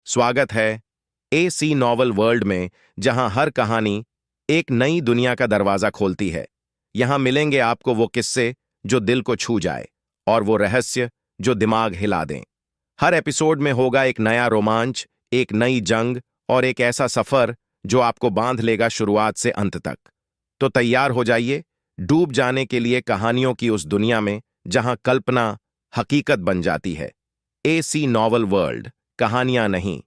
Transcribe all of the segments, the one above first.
स्वागत है AC novel world में, जहां हर कहानी एक नई दुनिया का दरवाजा खोलती है। यहां मिलेंगे आपको वो किस्से जो दिल को छू जाए और वो रहस्य जो दिमाग हिला दें। हर एपिसोड में होगा एक नया रोमांच, एक नई जंग और एक ऐसा सफर जो आपको बांध लेगा शुरुआत से अंत तक। तो तैयार हो जाइए डूब जाने के लिए कहानियों की उस दुनिया में जहां कल्पना हकीकत बन जाती है। एसी नॉवल वर्ल्ड, कहानियां नहीं,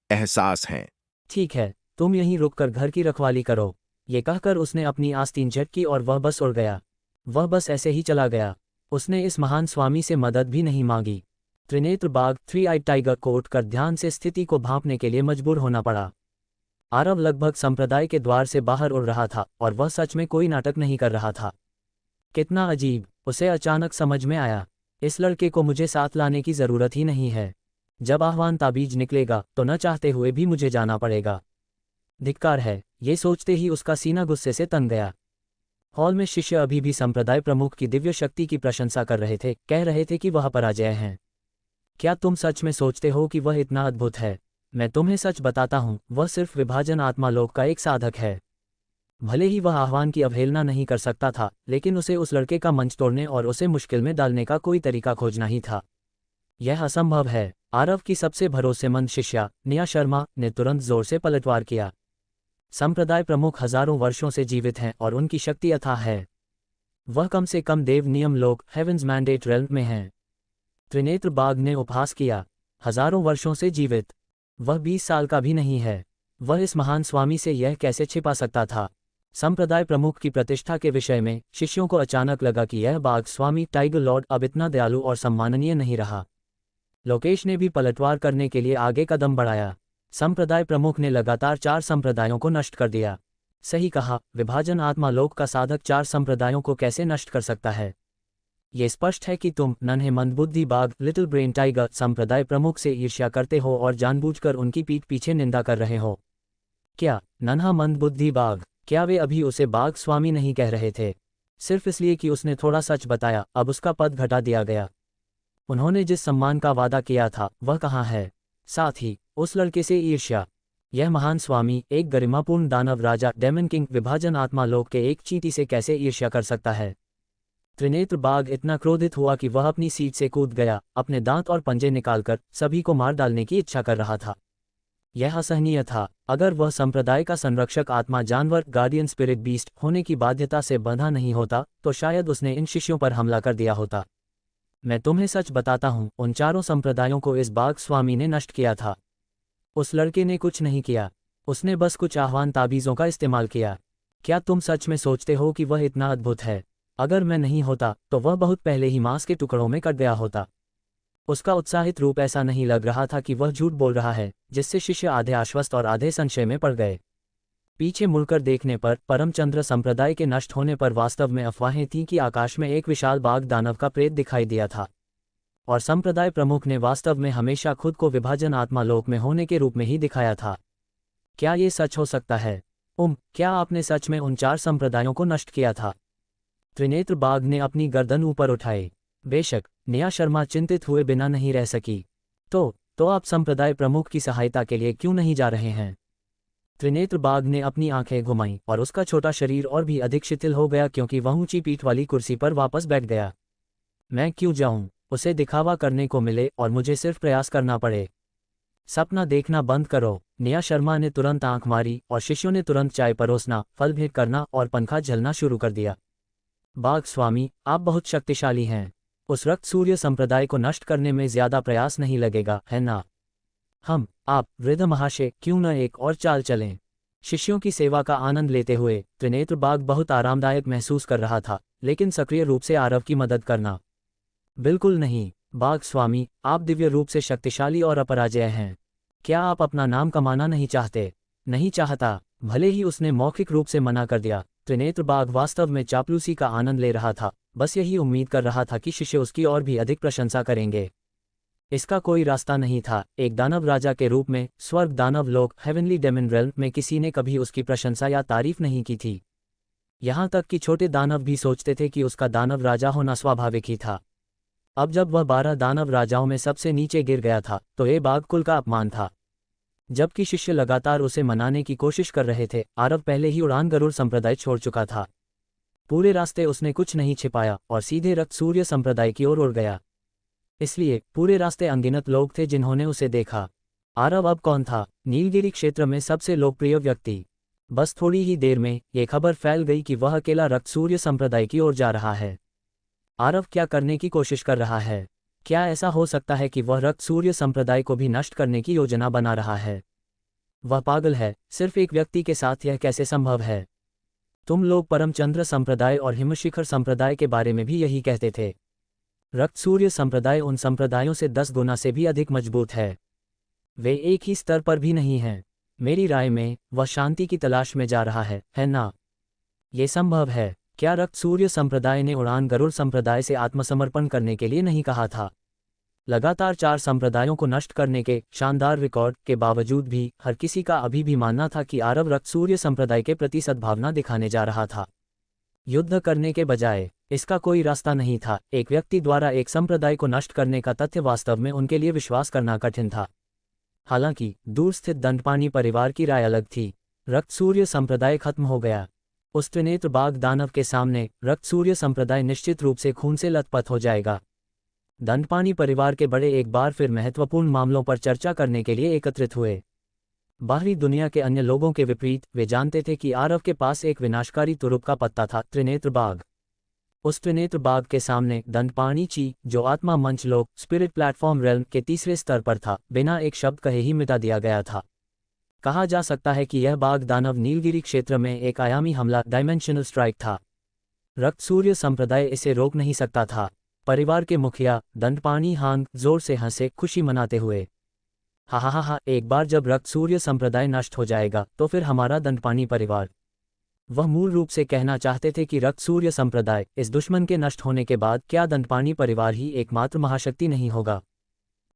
एहसास हैं। ठीक है, तुम यहीं रुककर घर की रखवाली करो। ये कहकर उसने अपनी आस्तीन झटकी और वह बस उड़ गया। वह बस ऐसे ही चला गया। उसने इस महान स्वामी से मदद भी नहीं मांगी। त्रिनेत्र बाघ थ्री आइड टाइगर को उठकर ध्यान से स्थिति को भांपने के लिए मजबूर होना पड़ा। आरव लगभग संप्रदाय के द्वार से बाहर उड़ रहा था और वह सच में कोई नाटक नहीं कर रहा था। कितना अजीब, उसे अचानक समझ में आया। इस लड़के को मुझे साथ लाने की जरूरत ही नहीं है। जब आह्वान ताबीज निकलेगा तो न चाहते हुए भी मुझे जाना पड़ेगा। धिक्कार है, ये सोचते ही उसका सीना गुस्से से तन गया। हॉल में शिष्य अभी भी संप्रदाय प्रमुख की दिव्य शक्ति की प्रशंसा कर रहे थे, कह रहे थे कि वह पराजय हैं। क्या तुम सच में सोचते हो कि वह इतना अद्भुत है? मैं तुम्हें सच बताता हूँ, वह सिर्फ विभाजन आत्मालोक का एक साधक है। भले ही वह आह्वान की अवहेलना नहीं कर सकता था, लेकिन उसे उस लड़के का मंच तोड़ने और उसे मुश्किल में डालने का कोई तरीका खोजना ही था। यह असंभव है। आरव की सबसे भरोसेमंद शिष्या निया शर्मा ने तुरंत जोर से पलटवार किया। संप्रदाय प्रमुख हजारों वर्षों से जीवित हैं और उनकी शक्ति अथाह है। वह कम से कम देव नियम लोक हेवेंस मैंडेट रेल्म में हैं। त्रिनेत्र बाघ ने उपहास किया। हजारों वर्षों से जीवित? वह 20 साल का भी नहीं है। वह इस महान स्वामी से यह कैसे छिपा सकता था? संप्रदाय प्रमुख की प्रतिष्ठा के विषय में शिष्यों को अचानक लगा कि यह बाघ स्वामी टाइगर लॉर्ड अब इतना दयालु और सम्माननीय नहीं रहा। लोकेश ने भी पलटवार करने के लिए आगे कदम बढ़ाया। संप्रदाय प्रमुख ने लगातार 4 संप्रदायों को नष्ट कर दिया। सही कहा, विभाजन आत्मालोक का साधक 4 संप्रदायों को कैसे नष्ट कर सकता है? ये स्पष्ट है कि तुम नन्हे मंदबुद्धि बाघ लिटिल ब्रेन टाइगर संप्रदाय प्रमुख से ईर्ष्या करते हो और जानबूझकर उनकी पीठ पीछे निंदा कर रहे हो। क्या नन्हा मंदबुद्धि बाघ? क्या वे अभी उसे बाघ स्वामी नहीं कह रहे थे? सिर्फ इसलिए कि उसने थोड़ा सच बताया, अब उसका पद घटा दिया गया। उन्होंने जिस सम्मान का वादा किया था वह कहाँ है? साथ ही उस लड़के से ईर्ष्या। यह महान स्वामी, एक गरिमापूर्ण दानव राजा डेमन किंग, विभाजन आत्मालोक के एक चींटी से कैसे ईर्ष्या कर सकता है? त्रिनेत्र बाघ इतना क्रोधित हुआ कि वह अपनी सीट से कूद गया, अपने दांत और पंजे निकालकर सभी को मार डालने की इच्छा कर रहा था। यह असहनीय था। अगर वह संप्रदाय का संरक्षक आत्मा जानवर गार्डियन स्पिरिट बीस्ट होने की बाध्यता से बंधा नहीं होता तो शायद उसने इन शिष्यों पर हमला कर दिया होता। मैं तुम्हें सच बताता हूँ, उन 4 संप्रदायों को इस बाघ स्वामी ने नष्ट किया था। उस लड़के ने कुछ नहीं किया। उसने बस कुछ आह्वान ताबीज़ों का इस्तेमाल किया। क्या तुम सच में सोचते हो कि वह इतना अद्भुत है? अगर मैं नहीं होता तो वह बहुत पहले ही मांस के टुकड़ों में कट गया होता। उसका उत्साहित रूप ऐसा नहीं लग रहा था कि वह झूठ बोल रहा है, जिससे शिष्य आधे आश्वस्त और आधे संशय में पड़ गए। पीछे मुड़कर देखने पर परमचंद्र संप्रदाय के नष्ट होने पर वास्तव में अफवाहें थीं कि आकाश में एक विशाल बाघ दानव का प्रेत दिखाई दिया था, और संप्रदाय प्रमुख ने वास्तव में हमेशा खुद को विभाजन आत्मालोक में होने के रूप में ही दिखाया था। क्या ये सच हो सकता है? क्या आपने सच में उन 4 संप्रदायों को नष्ट किया था? त्रिनेत्र बाघ ने अपनी गर्दन ऊपर उठाई। बेशक, निया शर्मा चिंतित हुए बिना नहीं रह सकी। तो आप संप्रदाय प्रमुख की सहायता के लिए क्यों नहीं जा रहे हैं? त्रिनेत्र बाघ ने अपनी आंखें घुमाईं और उसका छोटा शरीर और भी अधिक शिथिल हो गया क्योंकि वह ऊंची पीठ वाली कुर्सी पर वापस बैठ गया। मैं क्यों जाऊं? उसे दिखावा करने को मिले और मुझे सिर्फ प्रयास करना पड़े। सपना देखना बंद करो। निया शर्मा ने तुरंत आंख मारी और शिष्यों ने तुरंत चाय परोसना, फल भेंट करना और पंखा झलना शुरू कर दिया। बाघ स्वामी, आप बहुत शक्तिशाली हैं। उस रक्त सूर्य संप्रदाय को नष्ट करने में ज्यादा प्रयास नहीं लगेगा, है ना? आप वृद्ध महाशय, क्यों न एक और चाल चलें? शिष्यों की सेवा का आनंद लेते हुए त्रिनेत्र बाघ बहुत आरामदायक महसूस कर रहा था, लेकिन सक्रिय रूप से आरव की मदद करना बिल्कुल नहीं। बाघ स्वामी, आप दिव्य रूप से शक्तिशाली और अपराजेय हैं। क्या आप अपना नाम कमाना नहीं चाहते? नहीं चाहता। भले ही उसने मौखिक रूप से मना कर दिया, त्रिनेत्र बाघ वास्तव में चापलूसी का आनंद ले रहा था, बस यही उम्मीद कर रहा था कि शिष्य उसकी और भी अधिक प्रशंसा करेंगे। इसका कोई रास्ता नहीं था। एक दानव राजा के रूप में स्वर्ग दानव लोक हेवनली डेमन रेल्म में किसी ने कभी उसकी प्रशंसा या तारीफ नहीं की थी। यहाँ तक कि छोटे दानव भी सोचते थे कि उसका दानव राजा होना स्वाभाविक ही था। अब जब वह 12 दानव राजाओं में सबसे नीचे गिर गया था तो ये बाघ कुल का अपमान था। जबकि शिष्य लगातार उसे मनाने की कोशिश कर रहे थे, आरव पहले ही उड़ान गरुड़ संप्रदाय छोड़ चुका था। पूरे रास्ते उसने कुछ नहीं छिपाया और सीधे रक्त सूर्य संप्रदाय की ओर उड़ गया। इसलिए पूरे रास्ते अनगिनत लोग थे जिन्होंने उसे देखा। आरव अब कौन था? नीलगिरी क्षेत्र में सबसे लोकप्रिय व्यक्ति। बस थोड़ी ही देर में ये खबर फैल गई कि वह अकेला रक्त सूर्य संप्रदाय की ओर जा रहा है। आरव क्या करने की कोशिश कर रहा है? क्या ऐसा हो सकता है कि वह रक्त सूर्य संप्रदाय को भी नष्ट करने की योजना बना रहा है? वह पागल है। सिर्फ एक व्यक्ति के साथ यह कैसे संभव है? तुम लोग परमचंद्र संप्रदाय और हिमशिखर संप्रदाय के बारे में भी यही कहते थे। रक्त सूर्य संप्रदाय उन संप्रदायों से 10 गुना से भी अधिक मजबूत है। वे एक ही स्तर पर भी नहीं हैं। मेरी राय में वह शांति की तलाश में जा रहा है ना? ये संभव है। क्या रक्त सूर्य संप्रदाय ने उड़ान गरुड़ संप्रदाय से आत्मसमर्पण करने के लिए नहीं कहा था? लगातार 4 संप्रदायों को नष्ट करने के शानदार रिकॉर्ड के बावजूद भी हर किसी का अभी भी मानना था कि आरव रक्त सूर्य संप्रदाय के प्रति सद्भावना दिखाने जा रहा था, युद्ध करने के बजाय। इसका कोई रास्ता नहीं था। एक व्यक्ति द्वारा एक संप्रदाय को नष्ट करने का तथ्य वास्तव में उनके लिए विश्वास करना कठिन था। हालांकि दूर स्थित दंडपानी परिवार की राय अलग थी। रक्त सूर्य संप्रदाय खत्म हो गया। उस त्रिनेत्र बाघ दानव के सामने रक्त सूर्य संप्रदाय निश्चित रूप से खून से लथपथ हो जाएगा। दंडपानी परिवार के बड़े एक बार फिर महत्वपूर्ण मामलों पर चर्चा करने के लिए एकत्रित हुए। बाहरी दुनिया के अन्य लोगों के विपरीत वे जानते थे कि आरव के पास एक विनाशकारी तुरुप का पत्ता था, त्रिनेत्र बाघ। उस त्रिनेत्र बाघ के सामने दंडपानी ची, जो आत्मा मंच लोक स्पिरिट प्लेटफॉर्म रेल्म के तीसरे स्तर पर था, बिना एक शब्द कहे ही मिटा दिया गया था। कहा जा सकता है कि यह बाघ दानव नीलगिरी क्षेत्र में एक आयामी हमला, डायमेंशनल स्ट्राइक था। रक्त सूर्य संप्रदाय इसे रोक नहीं सकता था। परिवार के मुखिया दंडपानी हांग जोर से हंसे, खुशी मनाते हुए। हा, एक बार जब रक्त सूर्य संप्रदाय नष्ट हो जाएगा तो फिर हमारा दंडपानी परिवार। वह मूल रूप से कहना चाहते थे कि रक्त सूर्य संप्रदाय इस दुश्मन के नष्ट होने के बाद क्या दंडपानी परिवार ही एकमात्र महाशक्ति नहीं होगा?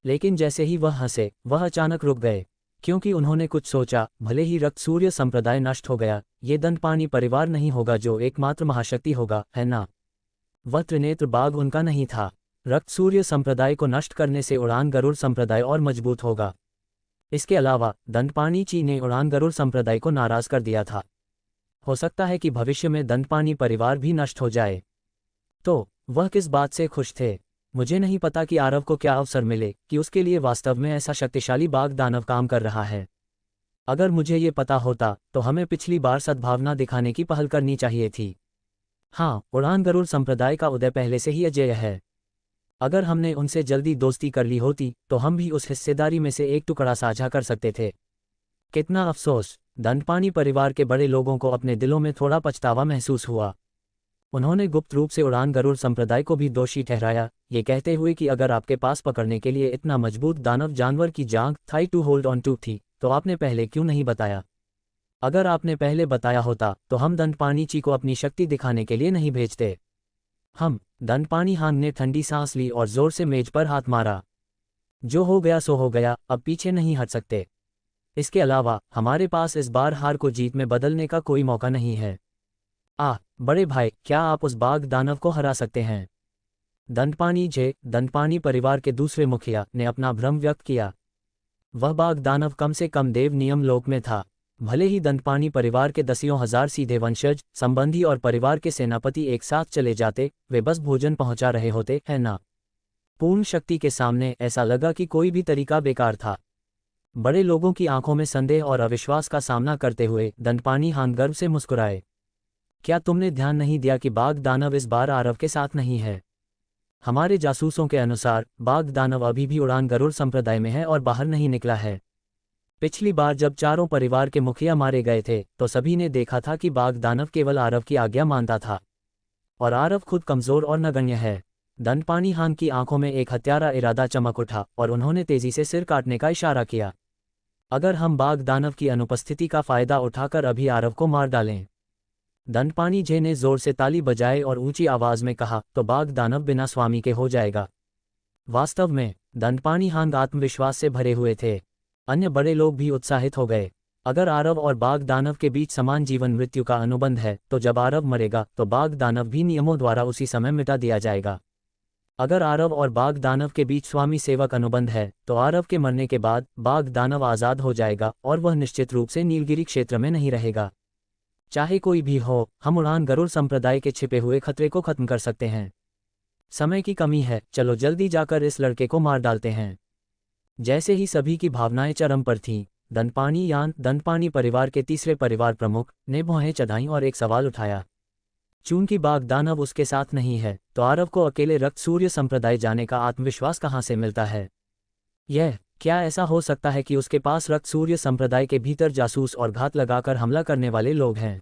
लेकिन जैसे ही वह हंसे, वह अचानक रुक गए, क्योंकि उन्होंने कुछ सोचा। भले ही रक्त सूर्य संप्रदाय नष्ट हो गया, ये दंडपानी परिवार नहीं होगा जो एकमात्र महाशक्ति होगा, है ना? वह त्रिनेत्र बाघ उनका नहीं था। रक्त सूर्य संप्रदाय को नष्ट करने से उड़ान गरुड़ संप्रदाय और मजबूत होगा। इसके अलावा दंडपानी ची ने उड़ान गरुड़ संप्रदाय को नाराज कर दिया था। हो सकता है कि भविष्य में दंडपानी परिवार भी नष्ट हो जाए। तो वह किस बात से खुश थे? मुझे नहीं पता कि आरव को क्या अवसर मिले कि उसके लिए वास्तव में ऐसा शक्तिशाली बाघ दानव काम कर रहा है। अगर मुझे ये पता होता तो हमें पिछली बार सद्भावना दिखाने की पहल करनी चाहिए थी। हाँ, उड़ान गरुड़ संप्रदाय का उदय पहले से ही अजेय है। अगर हमने उनसे जल्दी दोस्ती कर ली होती तो हम भी उस हिस्सेदारी में से एक टुकड़ा साझा कर सकते थे। कितना अफसोस! दंडपानी परिवार के बड़े लोगों को अपने दिलों में थोड़ा पछतावा महसूस हुआ। उन्होंने गुप्त रूप से उड़ान गरुड़ संप्रदाय को भी दोषी ठहराया, ये कहते हुए कि अगर आपके पास पकड़ने के लिए इतना मजबूत दानव जानवर की जांघ thigh to hold on to थी तो आपने पहले क्यों नहीं बताया? अगर आपने पहले बताया होता तो हम दंडपानी ची को अपनी शक्ति दिखाने के लिए नहीं भेजते। दंडपानी हांग ने ठंडी सांस ली और जोर से मेज पर हाथ मारा। जो हो गया सो हो गया, अब पीछे नहीं हट सकते। इसके अलावा हमारे पास इस बार हार को जीत में बदलने का कोई मौका नहीं है। बड़े भाई, क्या आप उस बाघ दानव को हरा सकते हैं? दंडपानी परिवार के दूसरे मुखिया ने अपना भ्रम व्यक्त किया। वह बाघ दानव कम से कम देव नियम लोक में था। भले ही दंडपानी परिवार के दसियों हजार सीधे वंशज, संबंधी और परिवार के सेनापति एक साथ चले जाते, वे बस भोजन पहुंचा रहे होते, है ना? पूर्ण शक्ति के सामने ऐसा लगा कि कोई भी तरीका बेकार था। बड़े लोगों की आंखों में संदेह और अविश्वास का सामना करते हुए दंडपानी हांग गर्व से मुस्कुराए। क्या तुमने ध्यान नहीं दिया कि बाघ दानव इस बार आरव के साथ नहीं है? हमारे जासूसों के अनुसार बाघ दानव अभी भी उड़ान गरुड़ संप्रदाय में है और बाहर नहीं निकला है। पिछली बार जब चारों परिवार के मुखिया मारे गए थे तो सभी ने देखा था कि बाघ दानव केवल आरव की आज्ञा मानता था, और आरव खुद कमजोर और नगण्य है। दंडपानी हांग की आंखों में एक हत्यारा इरादा चमक उठा और उन्होंने तेजी से सिर काटने का इशारा किया। अगर हम बाघ दानव की अनुपस्थिति का फायदा उठाकर अभी आरव को मार डालें। दंडपानी जे ने जोर से ताली बजाए और ऊंची आवाज में कहा, तो बाघ दानव बिना स्वामी के हो जाएगा। वास्तव में दंडपानी हांग आत्मविश्वास से भरे हुए थे। अन्य बड़े लोग भी उत्साहित हो गए। अगर आरव और बाघ दानव के बीच समान जीवन मृत्यु का अनुबंध है तो जब आरव मरेगा तो बाघ दानव भी नियमों द्वारा उसी समय मिटा दिया जाएगा। अगर आरव और बाघ दानव के बीच स्वामी सेवक अनुबंध है तो आरव के मरने के बाद बाघ दानव आज़ाद हो जाएगा और वह निश्चित रूप से नीलगिरी क्षेत्र में नहीं रहेगा। चाहे कोई भी हो, हम उड़ान गरुड़ संप्रदाय के छिपे हुए खतरे को खत्म कर सकते हैं। समय की कमी है, चलो जल्दी जाकर इस लड़के को मार डालते हैं। जैसे ही सभी की भावनाएं चरम पर थीं, दंडपानी परिवार के तीसरे परिवार प्रमुख ने भौहें चढ़ाईं और एक सवाल उठाया। चूंकि बाघ दानव उसके साथ नहीं है तो आरव को अकेले रक्त सूर्य संप्रदाय जाने का आत्मविश्वास कहाँ से मिलता है? क्या ऐसा हो सकता है कि उसके पास रक्त सूर्य संप्रदाय के भीतर जासूस और घात लगाकर हमला करने वाले लोग हैं?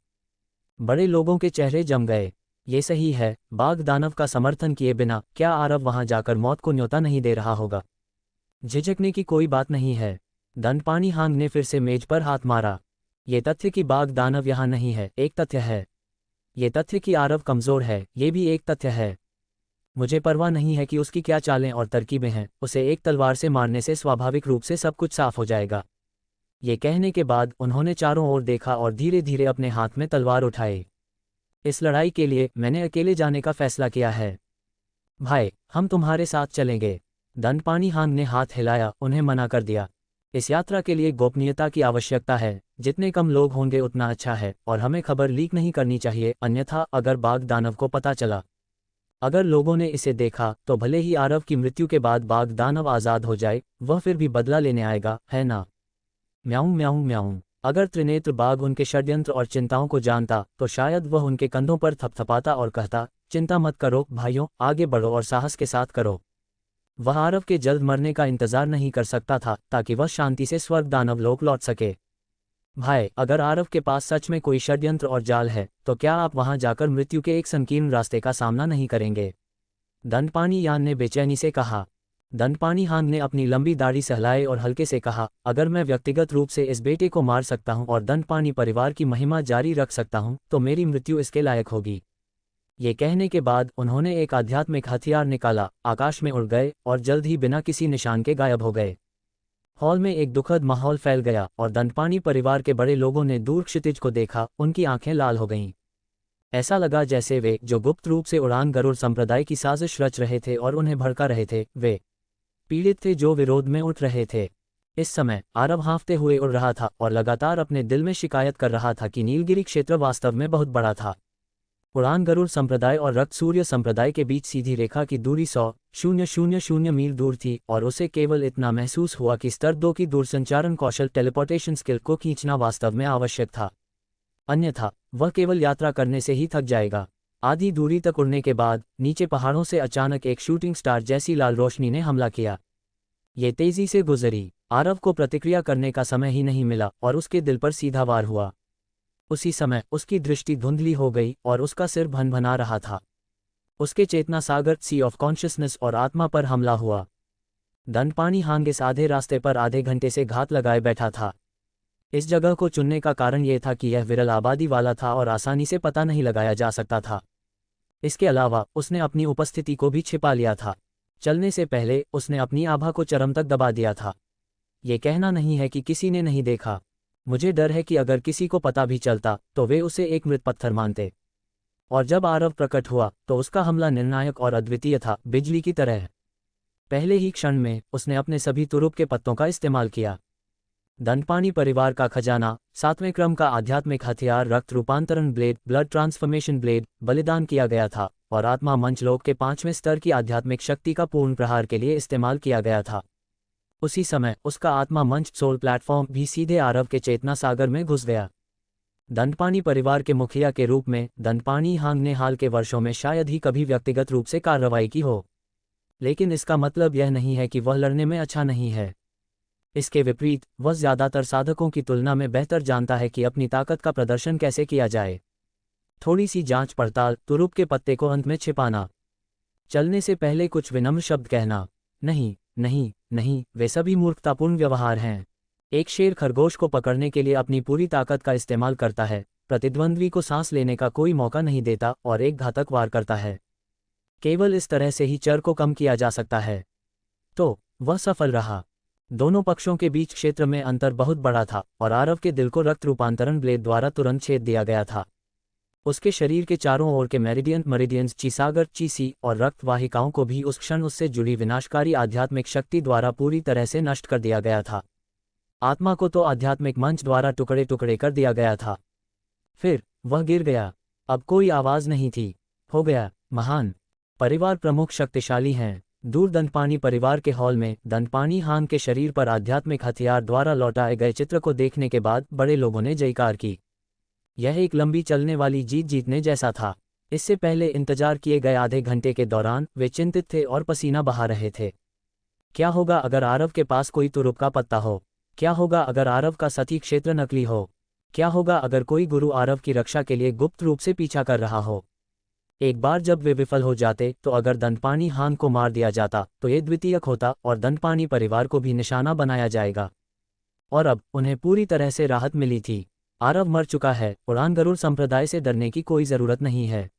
बड़े लोगों के चेहरे जम गए। ये सही है, बाघ दानव का समर्थन किए बिना क्या आरव वहां जाकर मौत को न्योता नहीं दे रहा होगा? झिझकने की कोई बात नहीं है। दंडपानी हांग ने फिर से मेज पर हाथ मारा। ये तथ्य कि बाघ दानव यहाँ नहीं है एक तथ्य है। ये तथ्य कि आरव कमजोर है ये भी एक तथ्य है। मुझे परवाह नहीं है कि उसकी क्या चालें और तरकीबें हैं, उसे एक तलवार से मारने से स्वाभाविक रूप से सब कुछ साफ हो जाएगा। ये कहने के बाद उन्होंने चारों ओर देखा और धीरे धीरे अपने हाथ में तलवार उठाई। इस लड़ाई के लिए मैंने अकेले जाने का फैसला किया है। भाई, हम तुम्हारे साथ चलेंगे। दंडपानी हांग ने हाथ हिलाया, उन्हें मना कर दिया। इस यात्रा के लिए गोपनीयता की आवश्यकता है, जितने कम लोग होंगे उतना अच्छा है, और हमें खबर लीक नहीं करनी चाहिए, अन्यथा अगर बाघ दानव को पता चला, अगर लोगों ने इसे देखा, तो भले ही आरव की मृत्यु के बाद बाघ दानव आज़ाद हो जाए, वह फिर भी बदला लेने आएगा, है ना? म्याऊं म्याऊं म्याऊं। अगर त्रिनेत्र बाघ उनके षड्यंत्र और चिंताओं को जानता तो शायद वह उनके कंधों पर थपथपाता और कहता, चिंता मत करो भाइयों, आगे बढ़ो और साहस के साथ करो। वह आरव के जल्द मरने का इंतजार नहीं कर सकता था ताकि वह शांति से स्वर्ग दानव लोक लौट सके। भाई, अगर आरव के पास सच में कोई षड्यंत्र और जाल है तो क्या आप वहां जाकर मृत्यु के एक संकीर्ण रास्ते का सामना नहीं करेंगे? दंडपानी यान ने बेचैनी से कहा। दंडपानी हांग ने अपनी लंबी दाढ़ी सहलाए और हल्के से कहा, अगर मैं व्यक्तिगत रूप से इस बेटे को मार सकता हूं और दंडपानी परिवार की महिमा जारी रख सकता हूं तो मेरी मृत्यु इसके लायक होगी। ये कहने के बाद उन्होंने एक आध्यात्मिक हथियार निकाला, आकाश में उड़ गए और जल्द ही बिना किसी निशान के गायब हो गए। हॉल में एक दुखद माहौल फैल गया और दंडपानी परिवार के बड़े लोगों ने दूर क्षितिज को देखा, उनकी आंखें लाल हो गईं। ऐसा लगा जैसे वे, जो गुप्त रूप से उड़ान गरुड़ संप्रदाय की साजिश रच रहे थे और उन्हें भड़का रहे थे, वे पीड़ित थे जो विरोध में उठ रहे थे। इस समय आरव हाँफते हुए उड़ रहा था और लगातार अपने दिल में शिकायत कर रहा था कि नीलगिरी क्षेत्र वास्तव में बहुत बड़ा था। उड़ान गरुड़ संप्रदाय और रक्त सूर्य संप्रदाय के बीच सीधी रेखा की दूरी 100,000 मील दूर थी और उसे केवल इतना महसूस हुआ कि स्तर 2 की दूरसंचारण कौशल टेलीपोर्टेशन स्किल को खींचना वास्तव में आवश्यक था, अन्यथा वह केवल यात्रा करने से ही थक जाएगा। आधी दूरी तक उड़ने के बाद नीचे पहाड़ों से अचानक एक शूटिंग स्टार जैसी लाल रोशनी ने हमला किया। ये तेजी से गुजरी, आरव को प्रतिक्रिया करने का समय ही नहीं मिला और उसके दिल पर सीधा वार हुआ। उसी समय उसकी दृष्टि धुंधली हो गई और उसका सिर भनभना रहा था। उसके चेतना सागर सी ऑफ कॉन्शियसनेस और आत्मा पर हमला हुआ। दंडपानी हांग इस आधे रास्ते पर आधे घंटे से घात लगाए बैठा था। इस जगह को चुनने का कारण यह था कि यह विरल आबादी वाला था और आसानी से पता नहीं लगाया जा सकता था। इसके अलावा उसने अपनी उपस्थिति को भी छिपा लिया था। चलने से पहले उसने अपनी आभा को चरम तक दबा दिया था। ये कहना नहीं है कि किसी ने नहीं देखा, मुझे डर है कि अगर किसी को पता भी चलता तो वे उसे एक मृत पत्थर मानते। और जब आरव प्रकट हुआ तो उसका हमला निर्णायक और अद्वितीय था, बिजली की तरह। पहले ही क्षण में उसने अपने सभी तुरुप के पत्तों का इस्तेमाल किया। दंडपानी परिवार का खजाना, 7वें क्रम का आध्यात्मिक हथियार रक्त रूपांतरण ब्लेड, ब्लड ट्रांसफॉर्मेशन ब्लेड, बलिदान किया गया था और आत्मा मंचलोक के 5वें स्तर की आध्यात्मिक शक्ति का पूर्ण प्रहार के लिए इस्तेमाल किया गया था। उसी समय उसका आत्मा मंच सोल प्लेटफॉर्म भी सीधे आरव के चेतना सागर में घुस गया। दंडपानी परिवार के मुखिया के रूप में दंडपानी हांग ने हाल के वर्षों में शायद ही कभी व्यक्तिगत रूप से कार्रवाई की हो, लेकिन इसका मतलब यह नहीं है कि वह लड़ने में अच्छा नहीं है। इसके विपरीत वह ज्यादातर साधकों की तुलना में बेहतर जानता है कि अपनी ताकत का प्रदर्शन कैसे किया जाए। थोड़ी सी जांच पड़ताल, तुरुप के पत्ते को अंत में छिपाना, चलने से पहले कुछ विनम्र शब्द कहना, नहीं नहीं नहीं, वे सभी मूर्खतापूर्ण व्यवहार हैं। एक शेर खरगोश को पकड़ने के लिए अपनी पूरी ताकत का इस्तेमाल करता है, प्रतिद्वंद्वी को सांस लेने का कोई मौका नहीं देता और एक घातक वार करता है। केवल इस तरह से ही चर को कम किया जा सकता है। तो वह सफल रहा। दोनों पक्षों के बीच क्षेत्र में अंतर बहुत बड़ा था और आरव के दिल को रक्त रूपांतरण ब्लेड द्वारा तुरंत छेद दिया गया था। उसके शरीर के चारों ओर के मेरिडियंस चीसागर चीसी और रक्त वाहिकाओं को भी उस क्षण उससे जुड़ी विनाशकारी आध्यात्मिक शक्ति द्वारा पूरी तरह से नष्ट कर दिया गया था। आत्मा को तो आध्यात्मिक मंच द्वारा टुकड़े टुकड़े कर दिया गया था। फिर वह गिर गया। अब कोई आवाज नहीं थी। हो गया। महान परिवार प्रमुख शक्तिशाली हैं। दूर दंतपानी परिवार के हॉल में दंतपानी हान के शरीर पर आध्यात्मिक हथियार द्वारा लौटाए गए चित्र को देखने के बाद बड़े लोगों ने जयकार की। यह एक लंबी चलने वाली जीत जीतने जैसा था। इससे पहले इंतजार किए गए आधे घंटे के दौरान वे चिंतित थे और पसीना बहा रहे थे। क्या होगा अगर आरव के पास कोई तुरुप का पत्ता हो? क्या होगा अगर आरव का सती क्षेत्र नकली हो? क्या होगा अगर कोई गुरु आरव की रक्षा के लिए गुप्त रूप से पीछा कर रहा हो? एक बार जब वे विफल हो जाते तो अगर दंतपानी हान को मार दिया जाता तो ये द्वितीयक होता और दंतपानी परिवार को भी निशाना बनाया जाएगा। और अब उन्हें पूरी तरह से राहत मिली थी। आरव मर चुका है। उड़ान गरुड़ संप्रदाय से डरने की कोई जरूरत नहीं है।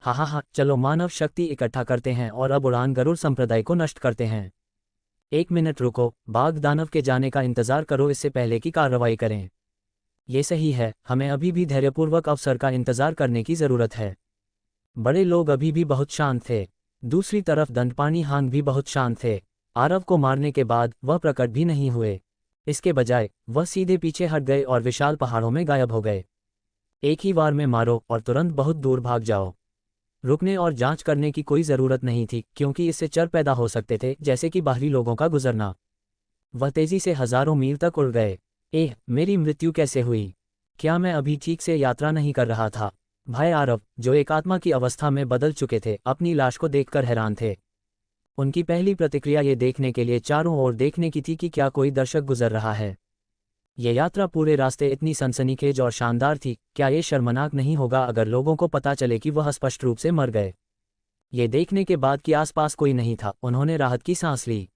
हा, चलो मानव शक्ति इकट्ठा करते हैं और अब उड़ान गरुड़ संप्रदाय को नष्ट करते हैं। 1 मिनट रुको, बाघ दानव के जाने का इंतजार करो, इससे पहले की कार्रवाई करें। ये सही है, हमें अभी भी धैर्यपूर्वक अवसर का इंतजार करने की जरूरत है। बड़े लोग अभी भी बहुत शांत थे। दूसरी तरफ दंतपानी हान भी बहुत शांत थे। आरव को मारने के बाद वह प्रकट भी नहीं हुए। इसके बजाय वह सीधे पीछे हट गए और विशाल पहाड़ों में गायब हो गए। एक ही बार में मारो और तुरंत बहुत दूर भाग जाओ। रुकने और जांच करने की कोई जरूरत नहीं थी, क्योंकि इससे चर पैदा हो सकते थे, जैसे कि बाहरी लोगों का गुजरना। वह तेजी से हजारों मील तक उड़ गए। मेरी मृत्यु कैसे हुई? क्या मैं अभी ठीक से यात्रा नहीं कर रहा था? भाई आरव, जो एक आत्मा की अवस्था में बदल चुके थे, अपनी लाश को देखकर हैरान थे। उनकी पहली प्रतिक्रिया ये देखने के लिए चारों ओर देखने की थी कि क्या कोई दर्शक गुजर रहा है। यह यात्रा पूरे रास्ते इतनी सनसनीखेज और शानदार थी, क्या ये शर्मनाक नहीं होगा अगर लोगों को पता चले कि वह स्पष्ट रूप से मर गए? ये देखने के बाद कि आसपास कोई नहीं था, उन्होंने राहत की सांस ली।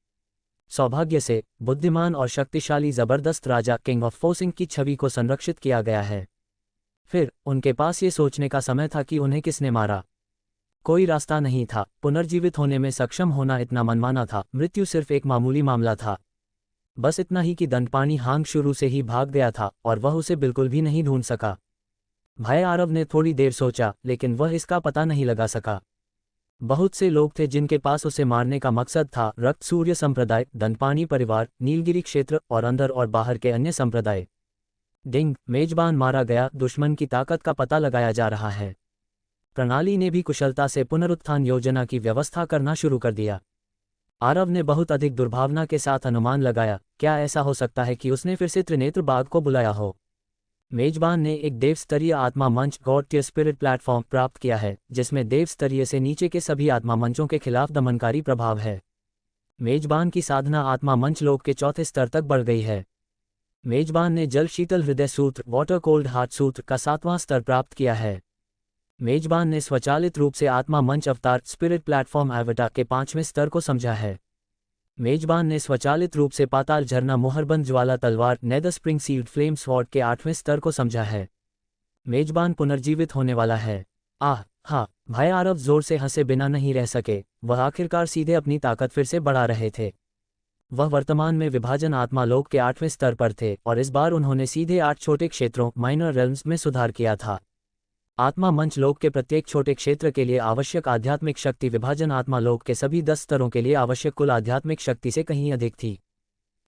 सौभाग्य से बुद्धिमान और शक्तिशाली जबरदस्त राजा किंग ऑफ फोसिंग की छवि को संरक्षित किया गया है। फिर उनके पास ये सोचने का समय था कि उन्हें किसने मारा। कोई रास्ता नहीं था। पुनर्जीवित होने में सक्षम होना इतना मनमाना था। मृत्यु सिर्फ एक मामूली मामला था। बस इतना ही कि दंतपानी हांग शुरू से ही भाग गया था और वह उसे बिल्कुल भी नहीं ढूंढ सका। भाई आरव ने थोड़ी देर सोचा, लेकिन वह इसका पता नहीं लगा सका। बहुत से लोग थे जिनके पास उसे मारने का मकसद था। रक्त सूर्य संप्रदाय, दंतपानी परिवार, नीलगिरी क्षेत्र और अंदर और बाहर के अन्य संप्रदाय। डिंग, मेजबान मारा गया। दुश्मन की ताकत का पता लगाया जा रहा है। प्रणाली ने भी कुशलता से पुनरुत्थान योजना की व्यवस्था करना शुरू कर दिया। आरव ने बहुत अधिक दुर्भावना के साथ अनुमान लगाया, क्या ऐसा हो सकता है कि उसने फिर से त्रिनेत्र बाघ को बुलाया हो? मेजबान ने एक देव स्तरीय आत्मा मंच गॉड टियर स्पिरिट प्लेटफॉर्म प्राप्त किया है, जिसमें देव स्तरीय से नीचे के सभी आत्मा मंचों के खिलाफ दमनकारी प्रभाव है। मेजबान की साधना आत्मा मंच लोक के 4थे स्तर तक बढ़ गई है। मेजबान ने जल शीतल हृदय सूत्र वाटर कोल्ड हार्ट सूत्र का 7वां स्तर प्राप्त किया है। मेजबान ने स्वचालित रूप से आत्मा मंच अवतार स्पिरिट प्लेटफॉर्म एवटा के 5वें स्तर को समझा है। मेजबान ने स्वचालित रूप से पाताल झरना मोहरबंद ज्वाला तलवार nether spring sealed flame sword के 8वें स्तर को समझा है। मेजबान पुनर्जीवित होने वाला है। हाँ, भाई आरव जोर से हंसे बिना नहीं रह सके। वह आखिरकार सीधे अपनी ताकत फिर से बढ़ा रहे थे। वह वर्तमान में विभाजन आत्मा लोक के 8वें स्तर पर थे और इस बार उन्होंने सीधे 8 छोटे क्षेत्रों माइनर रेल्म्स में सुधार किया था। आत्मा मंच लोक के प्रत्येक छोटे क्षेत्र के लिए आवश्यक आध्यात्मिक शक्ति विभाजन आत्मा लोक के सभी 10 स्तरों के लिए आवश्यक कुल आध्यात्मिक शक्ति से कहीं अधिक थी।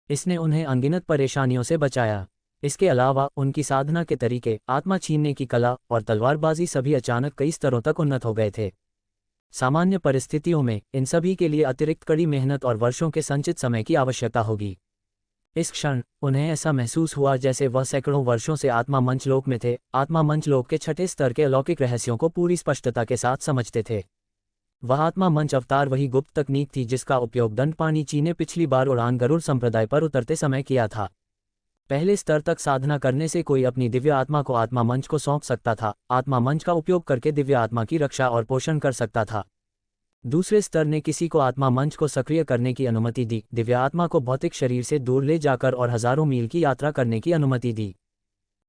इसने उन्हें अनगिनत परेशानियों से बचाया। इसके अलावा उनकी साधना के तरीके, आत्मा छीनने की कला और तलवारबाजी सभी अचानक कई स्तरों तक उन्नत हो गए थे। सामान्य परिस्थितियों में इन सभी के लिए अतिरिक्त कड़ी मेहनत और वर्षों के संचित समय की आवश्यकता होगी। इस क्षण उन्हें ऐसा महसूस हुआ जैसे वह सैकड़ों वर्षों से आत्मा मंचलोक में थे। आत्मा मंचलोक के 6ठे स्तर के अलौकिक रहस्यों को पूरी स्पष्टता के साथ समझते थे। वह आत्मा मंच अवतार वही गुप्त तकनीक थी जिसका उपयोग दंतपानी ची ने पिछली बार उड़ान गरुड़ संप्रदाय पर उतरते समय किया था। पहले स्तर तक साधना करने से कोई अपनी दिव्य आत्मा को आत्मा मंच को सौंप सकता था। आत्मा मंच का उपयोग करके दिव्य आत्मा की रक्षा और पोषण कर सकता था। दूसरे स्तर ने किसी को आत्मा मंच को सक्रिय करने की अनुमति दी, दिव्य आत्मा को भौतिक शरीर से दूर ले जाकर और हजारों मील की यात्रा करने की अनुमति दी।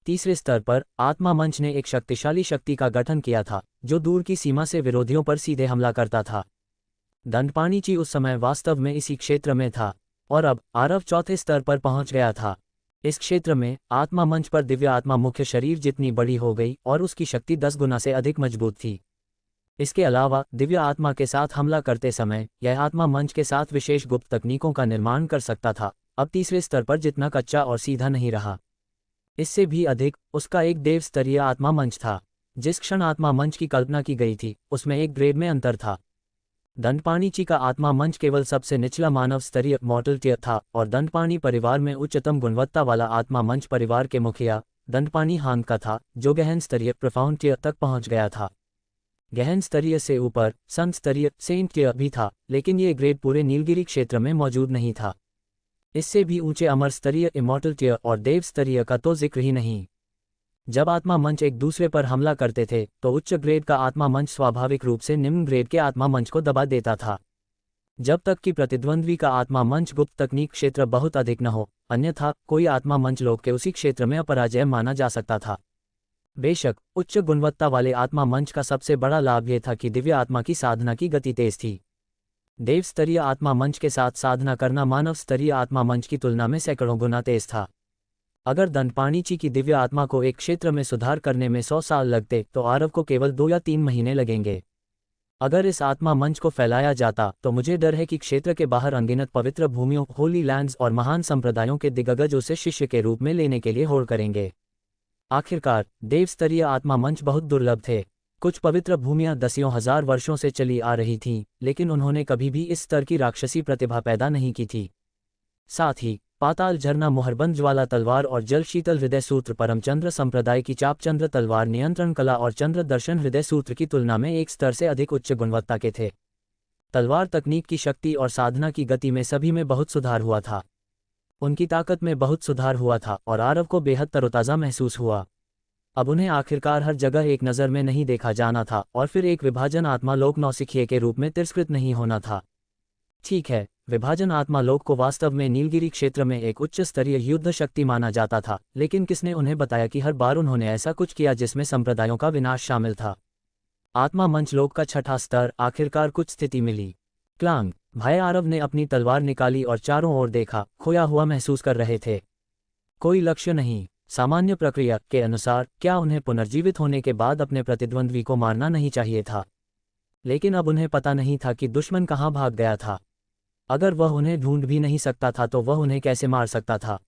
तीसरे स्तर पर आत्मा मंच ने एक शक्तिशाली शक्ति का गठन किया था जो दूर की सीमा से विरोधियों पर सीधे हमला करता था। दंतपानी ची उस समय वास्तव में इसी क्षेत्र में था और अब आरव 4थे स्तर पर पहुंच गया था। इस क्षेत्र में आत्मा मंच पर दिव्य आत्मा मुख्य शरीर जितनी बड़ी हो गई और उसकी शक्ति 10 गुना से अधिक मजबूत थी। इसके अलावा दिव्य आत्मा के साथ हमला करते समय यह आत्मा मंच के साथ विशेष गुप्त तकनीकों का निर्माण कर सकता था, अब तीसरे स्तर पर जितना कच्चा और सीधा नहीं रहा। इससे भी अधिक, उसका एक देव स्तरीय आत्मा मंच था। जिस क्षण आत्मा मंच की कल्पना की गई थी उसमें एक ग्रेड में अंतर था। दंडपाणिची का आत्मा मंच केवल सबसे निचला मानव स्तरीय मॉर्टल टियर था और दंडपाणी परिवार में उच्चतम गुणवत्ता वाला आत्मा मंच परिवार के मुखिया दंडपाणी हांग का था, जो गहन स्तरीय प्रोफाउंड टियर तक पहुंच गया था। गहन स्तरीय से ऊपर संत स्तरीय सेंट टियर भी था, लेकिन ये ग्रेड पूरे नीलगिरी क्षेत्र में मौजूद नहीं था। इससे भी ऊंचे अमर स्तरीय इमॉर्टल टियर और देव स्तरीय का तो जिक्र ही नहीं। जब आत्मा मंच एक दूसरे पर हमला करते थे तो उच्च ग्रेड का आत्मा मंच स्वाभाविक रूप से निम्न ग्रेड के आत्मा मंच को दबा देता था, जब तक कि प्रतिद्वंद्वी का आत्मा मंच गुप्त तकनीक क्षेत्र बहुत अधिक न हो, अन्यथा कोई आत्मा मंच लोक के उसी क्षेत्र में अपराजय माना जा सकता था। बेशक उच्च गुणवत्ता वाले आत्मा मंच का सबसे बड़ा लाभ यह था कि दिव्य आत्मा की साधना की गति तेज थी। देव स्तरीय आत्मा मंच के साथ साधना करना मानव स्तरीय आत्मा मंच की तुलना में सैकड़ों गुना तेज था। अगर दंडपाणिची की दिव्य आत्मा को एक क्षेत्र में सुधार करने में 100 साल लगते तो आरव को केवल 2 या 3 महीने लगेंगे। अगर इस आत्मा मंच को फैलाया जाता तो मुझे डर है कि क्षेत्र के बाहर अनगिनत पवित्र भूमियों, होली लैंड्स और महान संप्रदायों के दिग्गज उसे शिष्य के रूप में लेने के लिए होड़ करेंगे। आखिरकार देव स्तरीय आत्मा मंच बहुत दुर्लभ थे। कुछ पवित्र भूमियां दसियों हजार वर्षों से चली आ रही थीं, लेकिन उन्होंने कभी भी इस स्तर की राक्षसी प्रतिभा पैदा नहीं की थी। साथ ही पाताल झरना मोहरबंद ज्वाला तलवार और जल शीतल हृदय सूत्र परमचंद्र संप्रदाय की चापचंद्र तलवार नियंत्रण कला और चंद्र दर्शन हृदय सूत्र की तुलना में एक स्तर से अधिक उच्च गुणवत्ता के थे। तलवार तकनीक की शक्ति और साधना की गति में सभी में बहुत सुधार हुआ था। उनकी ताकत में बहुत सुधार हुआ था और आरव को बेहद तरोताज़ा महसूस हुआ। अब उन्हें आखिरकार हर जगह एक नज़र में नहीं देखा जाना था और फिर एक विभाजन आत्मा लोक नौसिखिए के रूप में तिरस्कृत नहीं होना था। ठीक है, विभाजन आत्मा लोक को वास्तव में नीलगिरी क्षेत्र में एक उच्च स्तरीय युद्ध शक्ति माना जाता था, लेकिन किसने उन्हें बताया कि हर बार उन्होंने ऐसा कुछ किया जिसमें संप्रदायों का विनाश शामिल था। आत्मा मंच लोक का छठा स्तर, आखिरकार कुछ स्थिति मिली। क्लांग भाई आरव ने अपनी तलवार निकाली और चारों ओर देखा, खोया हुआ महसूस कर रहे थे। कोई लक्ष्य नहीं। सामान्य प्रक्रिया के अनुसार क्या उन्हें पुनर्जीवित होने के बाद अपने प्रतिद्वंद्वी को मारना नहीं चाहिए था, लेकिन अब उन्हें पता नहीं था कि दुश्मन कहाँ भाग गया था। अगर वह उन्हें ढूंढ भी नहीं सकता था तो वह उन्हें कैसे मार सकता था।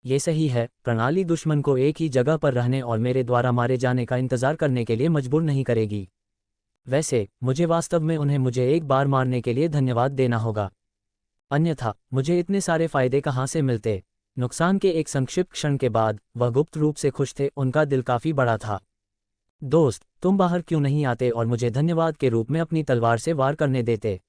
ये सही है, प्रणाली दुश्मन को एक ही जगह पर रहने और मेरे द्वारा मारे जाने का इंतजार करने के लिए मजबूर नहीं करेगी। वैसे मुझे वास्तव में उन्हें मुझे एक बार मारने के लिए धन्यवाद देना होगा, अन्यथा मुझे इतने सारे फायदे कहाँ से मिलते। नुकसान के एक संक्षिप्त क्षण के बाद वह गुप्त रूप से खुश थे, उनका दिल काफी बड़ा था। दोस्त, तुम बाहर क्यों नहीं आते और मुझे धन्यवाद के रूप में अपनी तलवार से वार करने देते।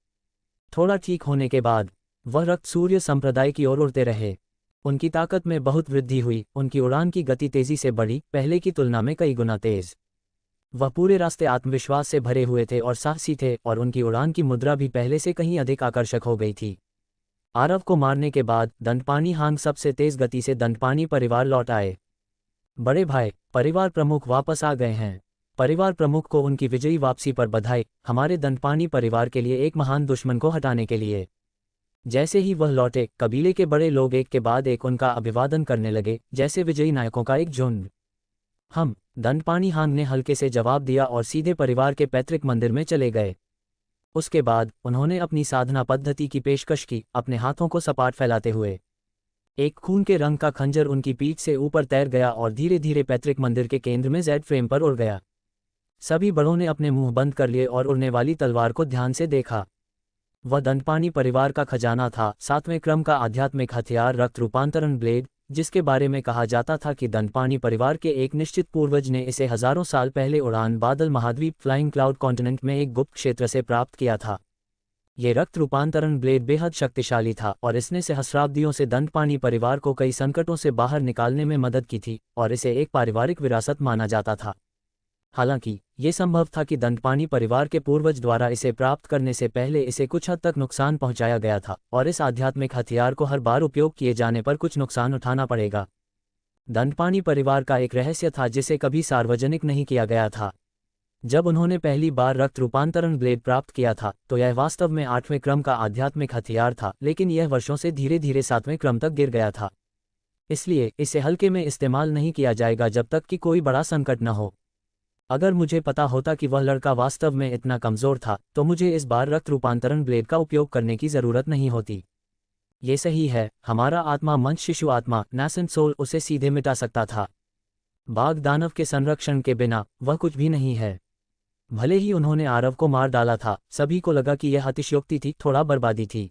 थोड़ा ठीक होने के बाद वह रक्त सूर्य संप्रदाय की ओर उड़ते रहे। उनकी ताकत में बहुत वृद्धि हुई, उनकी उड़ान की गति तेजी से बढ़ी, पहले की तुलना में कई गुना तेज। वह पूरे रास्ते आत्मविश्वास से भरे हुए थे और साहसी थे और उनकी उड़ान की मुद्रा भी पहले से कहीं अधिक आकर्षक हो गई थी। आरव को मारने के बाद दंडपाणी हांग सबसे तेज गति से दंडपाणी परिवार लौट आए। बड़े भाई, परिवार प्रमुख वापस आ गए हैं। परिवार प्रमुख को उनकी विजयी वापसी पर बधाई, हमारे दंडपाणी परिवार के लिए एक महान दुश्मन को हटाने के लिए। जैसे ही वह लौटे, कबीले के बड़े लोग एक के बाद एक उनका अभिवादन करने लगे, जैसे विजयी नायकों का एक झुंड। हम दंडपाणी हांग ने हल्के से जवाब दिया और सीधे परिवार के पैतृक मंदिर में चले गए। उसके बाद उन्होंने अपनी साधना पद्धति की पेशकश की, अपने हाथों को सपाट फैलाते हुए। एक खून के रंग का खंजर उनकी पीठ से ऊपर तैर गया और धीरे धीरे पैतृक मंदिर के केंद्र में जेड फ्रेम पर उड़ गया। सभी बड़ों ने अपने मुंह बंद कर लिए और उड़ने वाली तलवार को ध्यान से देखा। वह दंडपाणी परिवार का खजाना था, 7वें क्रम का आध्यात्मिक हथियार रक्त रूपांतरण ब्लेड, जिसके बारे में कहा जाता था कि दंडपाणी परिवार के एक निश्चित पूर्वज ने इसे हजारों साल पहले उड़ान बादल महाद्वीप फ्लाइंग क्लाउड कॉन्टिनेंट में एक गुप्त क्षेत्र से प्राप्त किया था। ये रक्त रूपांतरण ब्लेड बेहद शक्तिशाली था और इसने सहस्राब्दियों से दंडपाणी परिवार को कई संकटों से बाहर निकालने में मदद की थी और इसे एक पारिवारिक विरासत माना जाता था। हालांकि ये संभव था कि दंडपाणी परिवार के पूर्वज द्वारा इसे प्राप्त करने से पहले इसे कुछ हद तक नुकसान पहुंचाया गया था और इस आध्यात्मिक हथियार को हर बार उपयोग किए जाने पर कुछ नुकसान उठाना पड़ेगा। दंडपाणी परिवार का एक रहस्य था जिसे कभी सार्वजनिक नहीं किया गया था। जब उन्होंने पहली बार रक्त रूपांतरण ब्लेड प्राप्त किया था तो यह वास्तव में 8वें क्रम का आध्यात्मिक हथियार था, लेकिन यह वर्षों से धीरे धीरे 7वें क्रम तक गिर गया था। इसलिए इसे हल्के में इस्तेमाल नहीं किया जाएगा जब तक कि कोई बड़ा संकट न हो। अगर मुझे पता होता कि वह लड़का वास्तव में इतना कमज़ोर था तो मुझे इस बार रक्त रूपांतरण ब्लेड का उपयोग करने की ज़रूरत नहीं होती। ये सही है, हमारा आत्मा मंच शिशु आत्मा नैसेंट सोल उसे सीधे मिटा सकता था। बाघ दानव के संरक्षण के बिना वह कुछ भी नहीं है। भले ही उन्होंने आरव को मार डाला था, सभी को लगा कि यह अतिशयोक्ति थी, थोड़ा बर्बादी थी।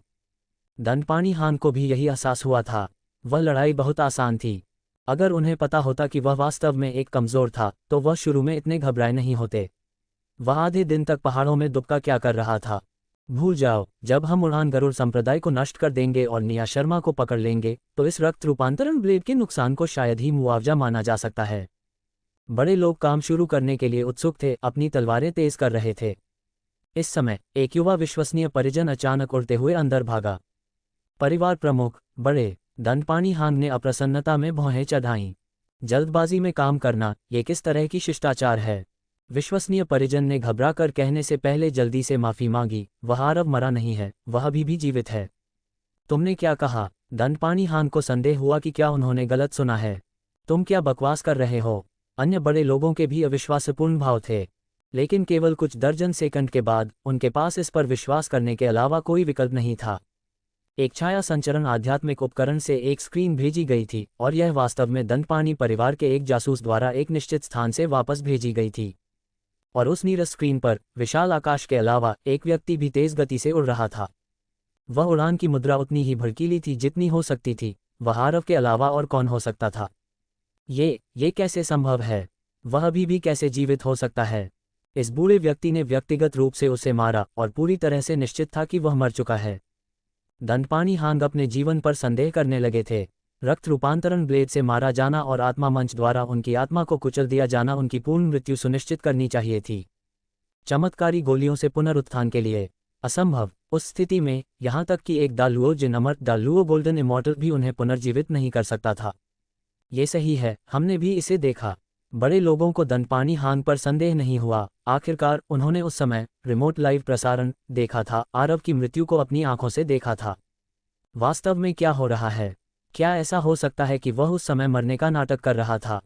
दंडपानी हान को भी यही एहसास हुआ था। वह लड़ाई बहुत आसान थी। अगर उन्हें पता होता कि वह वास्तव में एक कमज़ोर था तो वह शुरू में इतने घबराए नहीं होते। वह आधे दिन तक पहाड़ों में दुबका क्या कर रहा था। भूल जाओ, जब हम उड़ान गरुड़ संप्रदाय को नष्ट कर देंगे और निया शर्मा को पकड़ लेंगे तो इस रक्त रूपांतरण ब्लेड के नुकसान को शायद ही मुआवजा माना जा सकता है। बड़े लोग काम शुरू करने के लिए उत्सुक थे, अपनी तलवारें तेज कर रहे थे। इस समय एक युवा विश्वसनीय परिजन अचानक उड़ते हुए अंदर भागा। परिवार प्रमुख बड़े दंडपानी हांग ने अप्रसन्नता में भौहें चढ़ाईं। जल्दबाजी में काम करना, ये किस तरह की शिष्टाचार है। विश्वसनीय परिजन ने घबरा कर कहने से पहले जल्दी से माफी मांगी। वह आरव मरा नहीं है, वह अभी भी जीवित है। तुमने क्या कहा? दंडपानी हांग को संदेह हुआ कि क्या उन्होंने गलत सुना है। तुम क्या बकवास कर रहे हो? अन्य बड़े लोगों के भी अविश्वासपूर्ण भाव थे, लेकिन केवल कुछ दर्जन सेकंड के बाद उनके पास इस पर विश्वास करने के अलावा कोई विकल्प नहीं था। एक छाया संचरण आध्यात्मिक उपकरण से एक स्क्रीन भेजी गई थी और यह वास्तव में दंडपानी परिवार के एक जासूस द्वारा एक निश्चित स्थान से वापस भेजी गई थी। और उस नीरस स्क्रीन पर विशाल आकाश के अलावा एक व्यक्ति भी तेज गति से उड़ रहा था। वह उड़ान की मुद्रा उतनी ही भड़कीली थी जितनी हो सकती थी। वह आरव के अलावा और कौन हो सकता था? ये कैसे संभव है? वह अभी भी कैसे जीवित हो सकता है? इस बूढ़े व्यक्ति ने व्यक्तिगत रूप से उसे मारा और पूरी तरह से निश्चित था कि वह मर चुका है। दंडपानी हांग अपने जीवन पर संदेह करने लगे थे। रक्त रूपांतरण ब्लेड से मारा जाना और आत्मा मंच द्वारा उनकी आत्मा को कुचल दिया जाना उनकी पूर्ण मृत्यु सुनिश्चित करनी चाहिए थी। चमत्कारी गोलियों से पुनरुत्थान के लिए असंभव। उस स्थिति में यहाँ तक कि एक दालुओ जिन अमर दालुओ गोल्डन इमॉर्टल भी उन्हें पुनर्जीवित नहीं कर सकता था। ये सही है, हमने भी इसे देखा। बड़े लोगों को दंडपानी हांग पर संदेह नहीं हुआ। आखिरकार उन्होंने उस समय रिमोट लाइव प्रसारण देखा था, आरव की मृत्यु को अपनी आंखों से देखा था। वास्तव में क्या हो रहा है? क्या ऐसा हो सकता है कि वह उस समय मरने का नाटक कर रहा था?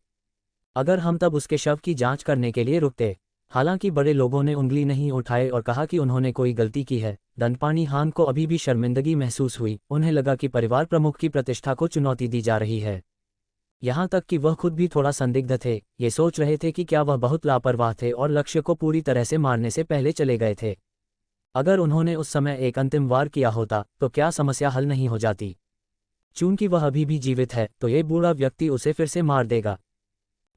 अगर हम तब उसके शव की जांच करने के लिए रुकते। हालांकि बड़े लोगों ने उंगली नहीं उठाए और कहा कि उन्होंने कोई गलती की है। दंडपानी हांग को अभी भी शर्मिंदगी महसूस हुई। उन्हें लगा कि परिवार प्रमुख की प्रतिष्ठा को चुनौती दी जा रही है। यहाँ तक कि वह खुद भी थोड़ा संदिग्ध थे। ये सोच रहे थे कि क्या वह बहुत लापरवाह थे और लक्ष्य को पूरी तरह से मारने से पहले चले गए थे। अगर उन्होंने उस समय एक अंतिम वार किया होता तो क्या समस्या हल नहीं हो जाती? चूंकि वह अभी भी जीवित है तो ये बूढ़ा व्यक्ति उसे फिर से मार देगा।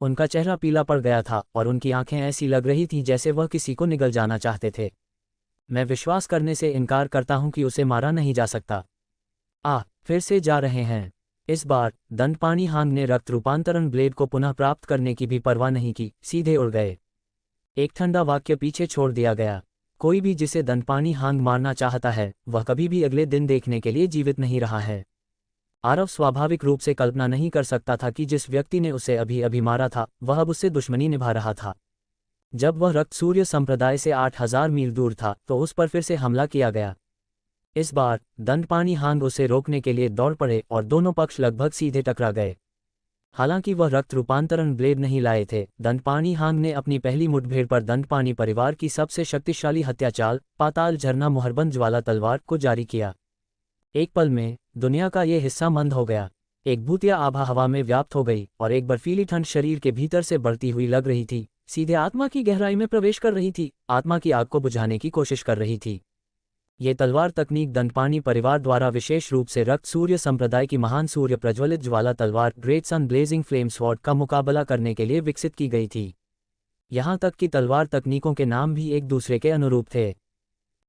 उनका चेहरा पीला पड़ गया था और उनकी आंखें ऐसी लग रही थीं जैसे वह किसी को निगल जाना चाहते थे। मैं विश्वास करने से इनकार करता हूं कि उसे मारा नहीं जा सकता। फिर से जा रहे हैं। इस बार दंडपानी हांग ने रक्त रूपांतरण ब्लेड को पुनः प्राप्त करने की भी परवाह नहीं की, सीधे उड़ गए। एक ठंडा वाक्य पीछे छोड़ दिया गया। कोई भी जिसे दंडपानी हांग मारना चाहता है वह कभी भी अगले दिन देखने के लिए जीवित नहीं रहा है। आरव स्वाभाविक रूप से कल्पना नहीं कर सकता था कि जिस व्यक्ति ने उसे अभी अभी मारा था वह अब उससे दुश्मनी निभा रहा था। जब वह रक्त सूर्य संप्रदाय से 8000 मील दूर था तो उस पर फिर से हमला किया गया। इस बार दंडपानी हांग उसे रोकने के लिए दौड़ पड़े और दोनों पक्ष लगभग सीधे टकरा गए। हालांकि वह रक्त रूपांतरण ब्लेड नहीं लाए थे, दंडपानी हांग ने अपनी पहली मुठभेड़ पर दंडपानी परिवार की सबसे शक्तिशाली हत्याचाल पाताल झरना मुहरबंद ज्वाला तलवार को जारी किया। एक पल में दुनिया का ये हिस्सा मंद हो गया। एक भूतिया आभा हवा में व्याप्त हो गई और एक बर्फीली ठंड शरीर के भीतर से बढ़ती हुई लग रही थी, सीधे आत्मा की गहराई में प्रवेश कर रही थी, आत्मा की आग को बुझाने की कोशिश कर रही थी। ये तलवार तकनीक दंडपानी परिवार द्वारा विशेष रूप से रक्त सूर्य संप्रदाय की महान सूर्य प्रज्वलित ज्वाला तलवार ग्रेट सन ब्लेजिंग फ्लेम स्वॉर्ड का मुकाबला करने के लिए विकसित की गई थी। यहाँ तक कि तलवार तकनीकों के नाम भी एक दूसरे के अनुरूप थे।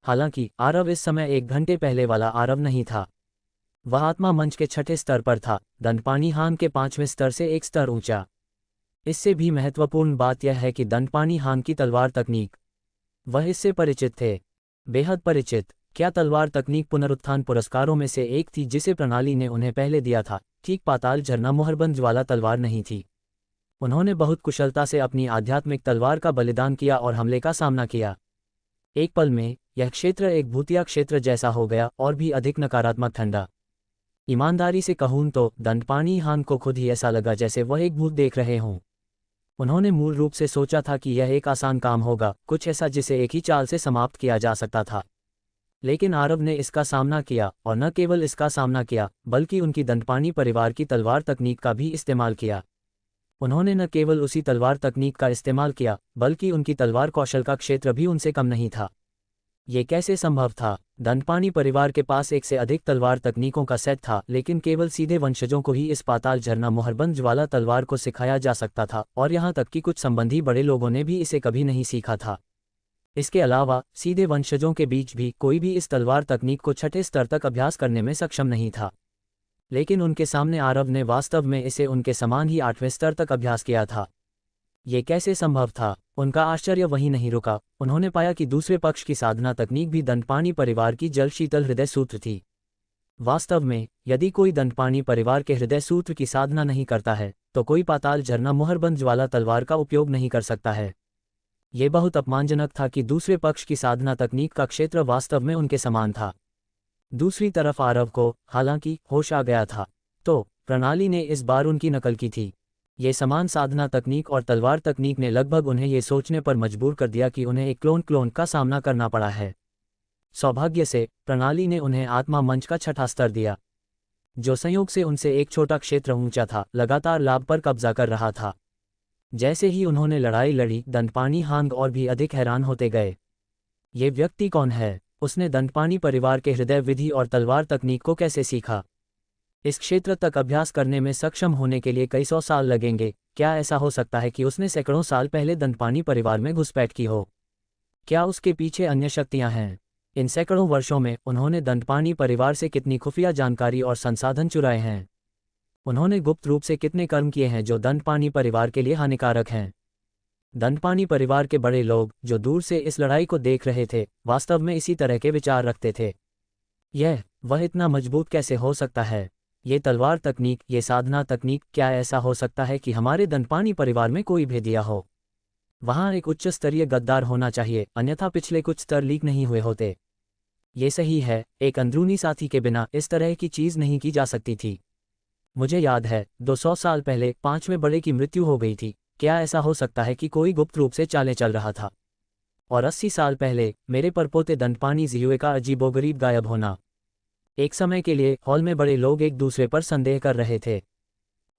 हालांकि आरव इस समय 1 घंटे पहले वाला आरव नहीं था। वह आत्मा मंच के 6ठे स्तर पर था, दंडपानी हांग के 5वें स्तर से एक स्तर ऊंचा। इससे भी महत्वपूर्ण बात यह है कि दंडपानी हांग की तलवार तकनीक, वह इससे परिचित थे, बेहद परिचित। क्या तलवार तकनीक पुनरुत्थान पुरस्कारों में से एक थी जिसे प्रणाली ने उन्हें पहले दिया था? ठीक पाताल झरना मुहरबंद ज्वाला तलवार नहीं थी। उन्होंने बहुत कुशलता से अपनी आध्यात्मिक तलवार का बलिदान किया और हमले का सामना किया। एक पल में यह क्षेत्र एक भूतिया क्षेत्र जैसा हो गया और भी अधिक नकारात्मक ठंडा। ईमानदारी से कहूँ तो दंडपानी हान को खुद ही ऐसा लगा जैसे वह एक भूत देख रहे हों। उन्होंने मूल रूप से सोचा था कि यह एक आसान काम होगा, कुछ ऐसा जिसे एक ही चाल से समाप्त किया जा सकता था। लेकिन आरव ने इसका सामना किया, और न केवल इसका सामना किया बल्कि उनकी दंडपानी परिवार की तलवार तकनीक का भी इस्तेमाल किया। उन्होंने न केवल उसी तलवार तकनीक का इस्तेमाल किया बल्कि उनकी तलवार कौशल का क्षेत्र भी उनसे कम नहीं था। ये कैसे संभव था? दंडपानी परिवार के पास एक से अधिक तलवार तकनीकों का सेट था, लेकिन केवल सीधे वंशजों को ही इस पाताल झरना मोहरबंद ज्वाला तलवार को सिखाया जा सकता था, और यहाँ तक कि कुछ संबंधी बड़े लोगों ने भी इसे कभी नहीं सीखा था। इसके अलावा सीधे वंशजों के बीच भी कोई भी इस तलवार तकनीक को छठे स्तर तक अभ्यास करने में सक्षम नहीं था। लेकिन उनके सामने आरव ने वास्तव में इसे उनके समान ही 8वें स्तर तक अभ्यास किया था। ये कैसे संभव था? उनका आश्चर्य वहीं नहीं रुका। उन्होंने पाया कि दूसरे पक्ष की साधना तकनीक भी दंडपानी परिवार की जल शीतल हृदय सूत्र थी। वास्तव में यदि कोई दंडपानी परिवार के हृदय सूत्र की साधना नहीं करता है तो कोई पाताल झरना मुहरबंद ज्वाला तलवार का उपयोग नहीं कर सकता है। ये बहुत अपमानजनक था कि दूसरे पक्ष की साधना तकनीक का क्षेत्र वास्तव में उनके समान था। दूसरी तरफ आरव को हालांकि होश आ गया था, तो प्रणाली ने इस बार उनकी नकल की थी। ये समान साधना तकनीक और तलवार तकनीक ने लगभग उन्हें ये सोचने पर मजबूर कर दिया कि उन्हें एक क्लोन का सामना करना पड़ा है। सौभाग्य से प्रणाली ने उन्हें आत्मा मंच का छठा स्तर दिया, जो संयोग से उनसे एक छोटा क्षेत्र ऊंचा था, लगातार लाभ पर कब्जा कर रहा था। जैसे ही उन्होंने लड़ाई लड़ी, दंडपानी हांग और भी अधिक हैरान होते गए। ये व्यक्ति कौन है? उसने दंडपानी परिवार के हृदय विधि और तलवार तकनीक को कैसे सीखा? इस क्षेत्र तक अभ्यास करने में सक्षम होने के लिए कई सौ साल लगेंगे। क्या ऐसा हो सकता है कि उसने सैकड़ों साल पहले दंडपानी परिवार में घुसपैठ की हो? क्या उसके पीछे अन्य शक्तियां हैं? इन सैकड़ों वर्षों में उन्होंने दंडपानी परिवार से कितनी खुफिया जानकारी और संसाधन चुराए हैं? उन्होंने गुप्त रूप से कितने कर्म किए हैं जो दंडपानी परिवार के लिए हानिकारक हैं? दंडपानी परिवार के बड़े लोग जो दूर से इस लड़ाई को देख रहे थे, वास्तव में इसी तरह के विचार रखते थे। वह इतना मजबूत कैसे हो सकता है? ये तलवार तकनीक, ये साधना तकनीक, क्या ऐसा हो सकता है कि हमारे दंडपानी परिवार में कोई भेदिया हो? वहाँ एक उच्च स्तरीय गद्दार होना चाहिए, अन्यथा पिछले कुछ स्तर लीक नहीं हुए होते। ये सही है, एक अंदरूनी साथी के बिना इस तरह की चीज़ नहीं की जा सकती थी। मुझे याद है 200 साल पहले 5वें बड़े की मृत्यु हो गई थी। क्या ऐसा हो सकता है कि कोई गुप्त रूप से चालें चल रहा था? और 80 साल पहले मेरे परपोते दंडपानी जिहुए का अजीबोगरीब गायब होना। एक समय के लिए हॉल में बड़े लोग एक दूसरे पर संदेह कर रहे थे।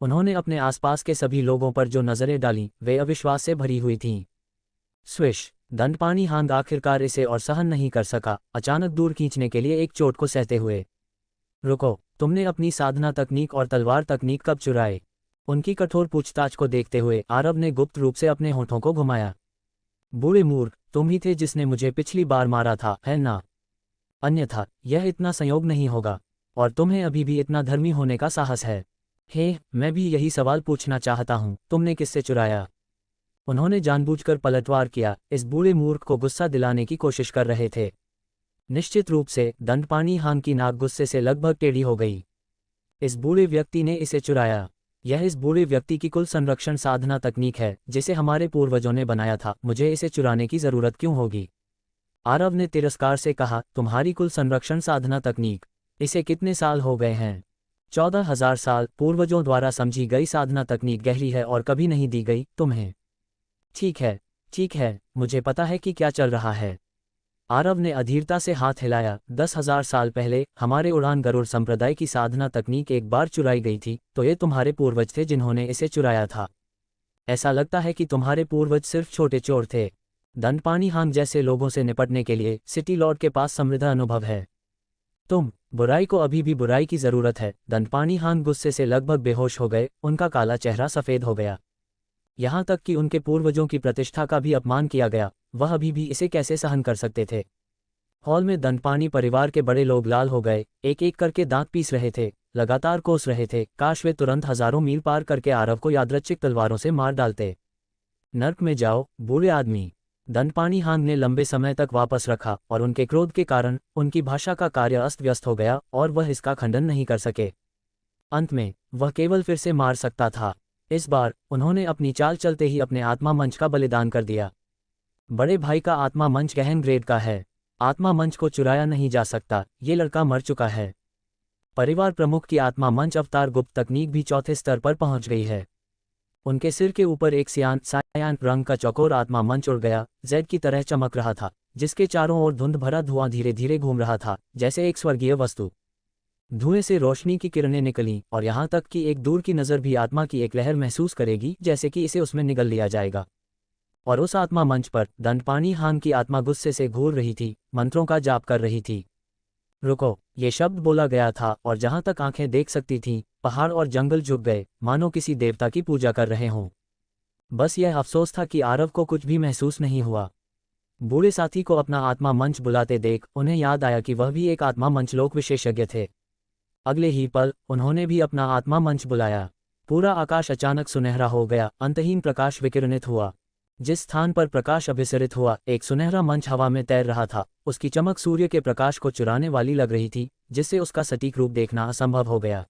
उन्होंने अपने आसपास के सभी लोगों पर जो नजरें डालीं, वे अविश्वास से भरी हुई थीं। स्विश! दंडपानी हांग आखिरकार इसे और सहन नहीं कर सका, अचानक दूर खींचने के लिए एक चोट को सहते हुए। रुको, तुमने अपनी साधना तकनीक और तलवार तकनीक कब चुराए? उनकी कठोर पूछताछ को देखते हुए आरव ने गुप्त रूप से अपने होठों को घुमाया। बूढ़े मूर्ख, तुम ही थे जिसने मुझे पिछली बार मारा था, है ना? अन्यथा यह इतना संयोग नहीं होगा, और तुम्हें अभी भी इतना धर्मी होने का साहस है। मैं भी यही सवाल पूछना चाहता हूँ, तुमने किससे चुराया? उन्होंने जानबूझकर पलटवार किया, इस बूढ़े मूर्ख को गुस्सा दिलाने की कोशिश कर रहे थे। निश्चित रूप से दंडपानी हांग की नाक गुस्से से लगभग टेढ़ी हो गई। इस बूढ़े व्यक्ति ने इसे चुराया। यह इस बूढ़े व्यक्ति की कुल संरक्षण साधना तकनीक है जिसे हमारे पूर्वजों ने बनाया था, मुझे इसे चुराने की जरूरत क्यों होगी? आरव ने तिरस्कार से कहा, तुम्हारी कुल संरक्षण साधना तकनीक? इसे कितने साल हो गए हैं? 14,000 साल। पूर्वजों द्वारा समझी गई साधना तकनीक गहरी है और कभी नहीं दी गई तुम्हें। ठीक है, मुझे पता है कि क्या चल रहा है। आरव ने अधीरता से हाथ हिलाया। 10,000 साल पहले हमारे उड़ान गरुड़ संप्रदाय की साधना तकनीक एक बार चुराई गई थी, तो ये तुम्हारे पूर्वज थे जिन्होंने इसे चुराया था। ऐसा लगता है कि तुम्हारे पूर्वज सिर्फ छोटे चोर थे। दंडपानी हांग जैसे लोगों से निपटने के लिए सिटी लॉर्ड के पास समृद्ध अनुभव है। बुराई को अभी भी बुराई की जरूरत है। दंडपानी हांग गुस्से से लगभग बेहोश हो गए, उनका काला चेहरा सफेद हो गया। यहाँ तक कि उनके पूर्वजों की प्रतिष्ठा का भी अपमान किया गया, वह अभी भी इसे कैसे सहन कर सकते थे? हॉल में दंडपानी परिवार के बड़े लोग लाल हो गए, एक एक करके दांत पीस रहे थे, लगातार कोस रहे थे, काश वे तुरंत हजारों मील पार करके आरव को यादृच्छिक तलवारों से मार डालते। नर्क में जाओ, बूढ़े आदमी! दंडपानी हांग ने लंबे समय तक वापस रखा, और उनके क्रोध के कारण उनकी भाषा का कार्य अस्त व्यस्त हो गया और वह इसका खंडन नहीं कर सके। अंत में वह केवल फिर से मार सकता था। इस बार उन्होंने अपनी चाल चलते ही अपने आत्मा मंच का बलिदान कर दिया। बड़े भाई का आत्मा मंच गहन ग्रेड का है। आत्मा मंच को चुराया नहीं जा सकता, ये लड़का मर चुका है। परिवार प्रमुख की आत्मा मंच अवतार गुप्त तकनीक भी चौथे स्तर पर पहुंच गई है। उनके सिर के ऊपर एक सायान रंग का चौकोर आत्मा मंच उड़ गया, जेड की तरह चमक रहा था, जिसके चारों ओर धुंध भरा धुआं धीरे धीरे घूम रहा था, जैसे एक स्वर्गीय वस्तु। धुएं से रोशनी की किरणें निकलीं, और यहाँ तक कि एक दूर की नज़र भी आत्मा की एक लहर महसूस करेगी, जैसे कि इसे उसमें निगल लिया जाएगा। और उस आत्मा मंच पर दंडपानी हान की आत्मा गुस्से से घूर रही थी, मंत्रों का जाप कर रही थी। रुको, ये शब्द बोला गया था, और जहां तक आंखें देख सकती थीं, पहाड़ और जंगल झुक गए, मानो किसी देवता की पूजा कर रहे हों। बस यह अफसोस था कि आरव को कुछ भी महसूस नहीं हुआ। बूढ़े साथी को अपना आत्मा मंच बुलाते देख उन्हें याद आया कि वह भी एक आत्मा मंच लोक विशेषज्ञ थे। अगले ही पल उन्होंने भी अपना आत्मा मंच बुलाया। पूरा आकाश अचानक सुनहरा हो गया, अंतहीन प्रकाश विकिरणित हुआ। जिस स्थान पर प्रकाश अभिसरित हुआ, एक सुनहरा मंच हवा में तैर रहा था। उसकी चमक सूर्य के प्रकाश को चुराने वाली लग रही थी, जिससे उसका सटीक रूप देखना असंभव हो गया।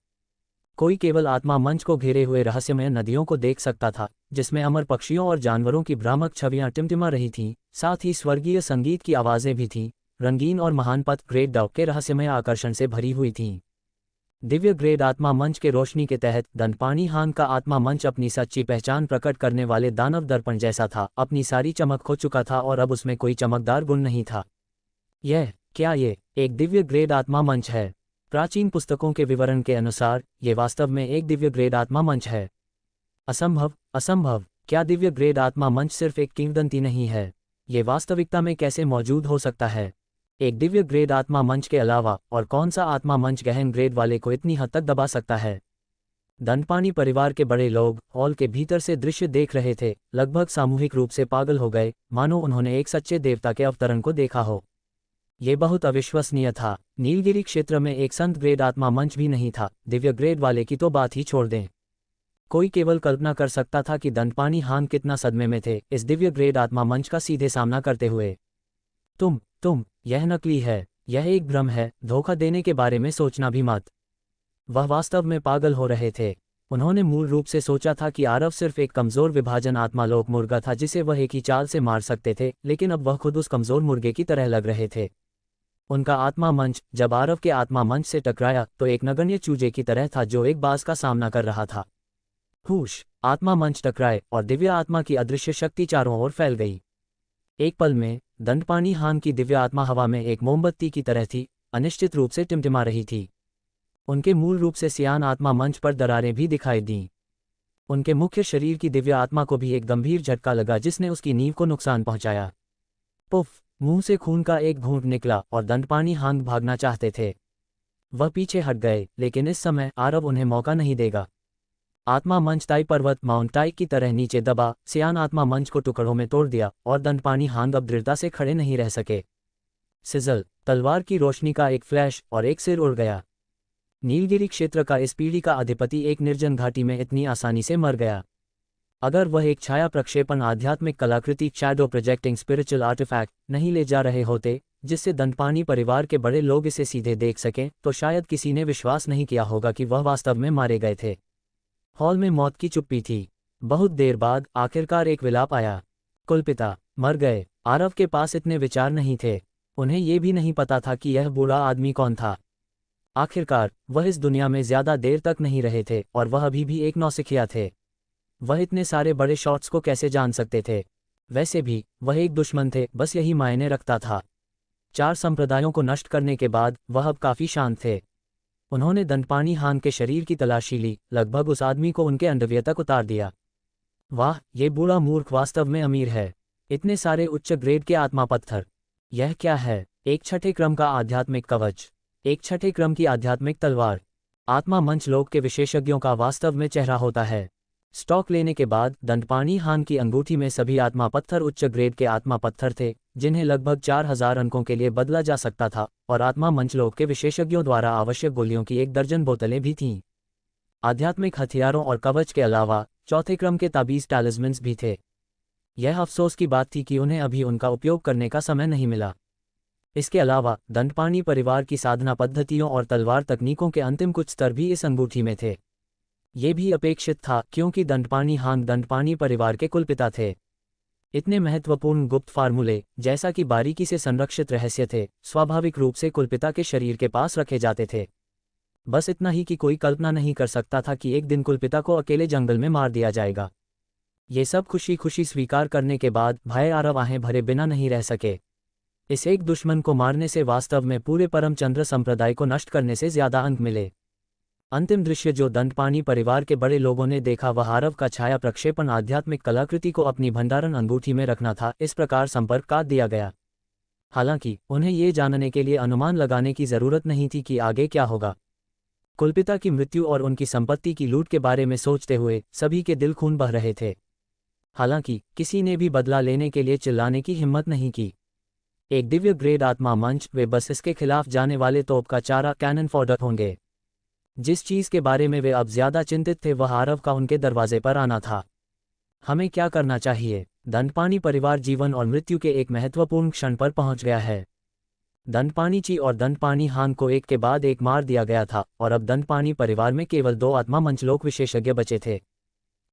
कोई केवल आत्मा मंच को घेरे हुए रहस्यमय नदियों को देख सकता था, जिसमें अमर पक्षियों और जानवरों की भ्रामक छवियां टिमटिमा रही थीं, साथ ही स्वर्गीय संगीत की आवाजें भी थीं, रंगीन और महान पथ ग्रेट डाउ के रहस्यमय आकर्षण से भरी हुई थीं। दिव्य ग्रेड आत्मा मंच के रोशनी के तहत दंडपानी हान का आत्मा मंच अपनी सच्ची पहचान प्रकट करने वाले दानव दर्पण जैसा था। अपनी सारी चमक खो चुका था और अब उसमें कोई चमकदार गुण नहीं था। क्या ये एक दिव्य ग्रेड आत्मा मंच है? प्राचीन पुस्तकों के विवरण के अनुसार ये वास्तव में एक दिव्य ग्रेड आत्मा मंच है। असंभव, असंभव! क्या दिव्य ग्रेड आत्मा मंच सिर्फ एक किंवदंती नहीं है? ये वास्तविकता में कैसे मौजूद हो सकता है? एक दिव्य ग्रेड आत्मा मंच के अलावा और कौन सा आत्मा मंच गहन ग्रेड वाले को इतनी हद तक दबा सकता है? दंडपानी परिवार के बड़े लोग हॉल के भीतर से दृश्य देख रहे थे, लगभग सामूहिक रूप से पागल हो गए, मानो उन्होंने एक सच्चे देवता के अवतरण को देखा हो। ये बहुत अविश्वसनीय था। नीलगिरी क्षेत्र में एक संत ग्रेड आत्मा मंच भी नहीं था, दिव्य ग्रेड वाले की तो बात ही छोड़ दें। कोई केवल कल्पना कर सकता था कि दंडपानी हान कितना सदमे में थे इस दिव्य ग्रेड आत्मा मंच का सीधे सामना करते हुए। तुम यह नकली है, यह एक भ्रम है, धोखा देने के बारे में सोचना भी मत। वह वास्तव में पागल हो रहे थे। उन्होंने मूल रूप से सोचा था कि आरव सिर्फ एक कमजोर विभाजन आत्मा लोक मुर्गा था जिसे वह एक ही चाल से मार सकते थे, लेकिन अब वह खुद उस कमजोर मुर्गे की तरह लग रहे थे। उनका आत्मा मंच जब आरव के आत्मा मंच से टकराया तो एक नगण्य चूजे की तरह था जो एक बाज का सामना कर रहा था। हुश! आत्मा मंच टकराए और दिव्य आत्मा की अदृश्य शक्ति चारों ओर फैल गई। एक पल में दंडपानी हान की दिव्य आत्मा हवा में एक मोमबत्ती की तरह थी, अनिश्चित रूप से टिमटिमा रही थी। उनके मूल रूप से सियान आत्मा मंच पर दरारें भी दिखाई दीं। उनके मुख्य शरीर की दिव्य आत्मा को भी एक गंभीर झटका लगा जिसने उसकी नींव को नुकसान पहुंचाया। पुफ! मुंह से खून का एक घूंट निकला और दंडपानी हान भागना चाहते थे। वह पीछे हट गए, लेकिन इस समय आरव उन्हें मौका नहीं देगा। आत्मा मंच ताई पर्वत माउंट टाइक की तरह नीचे दबा, सियान आत्मा मंच को टुकड़ों में तोड़ दिया और दंडपानी हान अब दृढ़ता से खड़े नहीं रह सके। सिजल! तलवार की रोशनी का एक फ्लैश और एक सिर उड़ गया। नीलगिरी क्षेत्र का इस पीढ़ी का अधिपति एक निर्जन घाटी में इतनी आसानी से मर गया। अगर वह एक छाया प्रक्षेपण आध्यात्मिक कलाकृति शैडो प्रोजेक्टिंग स्पिरिचुअल आर्टिफैक्ट नहीं ले जा रहे होते, जिससे दंडपानी परिवार के बड़े लोग इसे सीधे देख सकें, तो शायद किसी ने विश्वास नहीं किया होगा कि वह वास्तव में मारे गए थे। हॉल में मौत की चुप्पी थी। बहुत देर बाद आखिरकार एक विलाप आया। कुलपिता मर गए। आरव के पास इतने विचार नहीं थे। उन्हें ये भी नहीं पता था कि यह बूढ़ा आदमी कौन था। आखिरकार वह इस दुनिया में ज्यादा देर तक नहीं रहे थे और वह अभी भी एक नौसिखिया थे। वह इतने सारे बड़े शॉट्स को कैसे जान सकते थे? वैसे भी वह एक दुश्मन थे, बस यही मायने रखता था। 4 संप्रदायों को नष्ट करने के बाद वह अब काफी शांत थे। उन्होंने दंडपानी हान के शरीर की तलाशी ली, लगभग उस आदमी को उनके अंडरवियर तक उतार दिया। वाह, ये बूढ़ा मूर्ख वास्तव में अमीर है। इतने सारे उच्च ग्रेड के आत्मा पत्थर। यह क्या है? एक छठे क्रम का आध्यात्मिक कवच, एक छठे क्रम की आध्यात्मिक तलवार। आत्मा मंच लोक के विशेषज्ञों का वास्तव में चेहरा होता है। स्टॉक लेने के बाद दंडपानी हान की अंगूठी में सभी आत्मा पत्थर उच्च ग्रेड के आत्मा पत्थर थे, जिन्हें लगभग 4000 अंकों के लिए बदला जा सकता था, और आत्मा मंचलोक के विशेषज्ञों द्वारा आवश्यक गोलियों की 1 दर्जन बोतलें भी थीं। आध्यात्मिक हथियारों और कवच के अलावा चौथे क्रम के ताबीज टैलिस्मन्स भी थे। यह अफसोस की बात थी कि उन्हें अभी उनका उपयोग करने का समय नहीं मिला। इसके अलावा दंडपानी परिवार की साधना पद्धतियों और तलवार तकनीकों के अंतिम कुछ स्तर भी इस अंगूठी में थे। ये भी अपेक्षित था, क्योंकि दंडपानी हान दंडपानी परिवार के कुलपिता थे। इतने महत्वपूर्ण गुप्त फार्मूले, जैसा कि बारीकी से संरक्षित रहस्य थे, स्वाभाविक रूप से कुलपिता के शरीर के पास रखे जाते थे। बस इतना ही कि कोई कल्पना नहीं कर सकता था कि एक दिन कुलपिता को अकेले जंगल में मार दिया जाएगा। ये सब खुशी खुशी स्वीकार करने के बाद भाई आरव आहें भरे बिना नहीं रह सके। इस एक दुश्मन को मारने से वास्तव में पूरे परमचंद्र संप्रदाय को नष्ट करने से ज्यादा अंक मिले। अंतिम दृश्य जो दंडपानी परिवार के बड़े लोगों ने देखा वह आरव का छाया प्रक्षेपण आध्यात्मिक कलाकृति को अपनी भंडारण अंगूठी में रखना था। इस प्रकार संपर्क काट दिया गया। हालांकि उन्हें ये जानने के लिए अनुमान लगाने की जरूरत नहीं थी कि आगे क्या होगा। कुलपिता की मृत्यु और उनकी संपत्ति की लूट के बारे में सोचते हुए सभी के दिल खून बह रहे थे। हालांकि किसी ने भी बदला लेने के लिए चिल्लाने की हिम्मत नहीं की। एक दिव्य ग्रेड आत्मा मंच, वे बस इसके खिलाफ जाने वाले तोप का चारा कैनन फॉडर होंगे। जिस चीज के बारे में वे अब ज्यादा चिंतित थे वह आरव का उनके दरवाजे पर आना था। हमें क्या करना चाहिए? दंडपानी परिवार जीवन और मृत्यु के एक महत्वपूर्ण क्षण पर पहुंच गया है। दंडपानी ची और दंडपानी हान को एक के बाद एक मार दिया गया था और अब दंडपानी परिवार में केवल 2 आत्मा मंचलोक विशेषज्ञ बचे थे।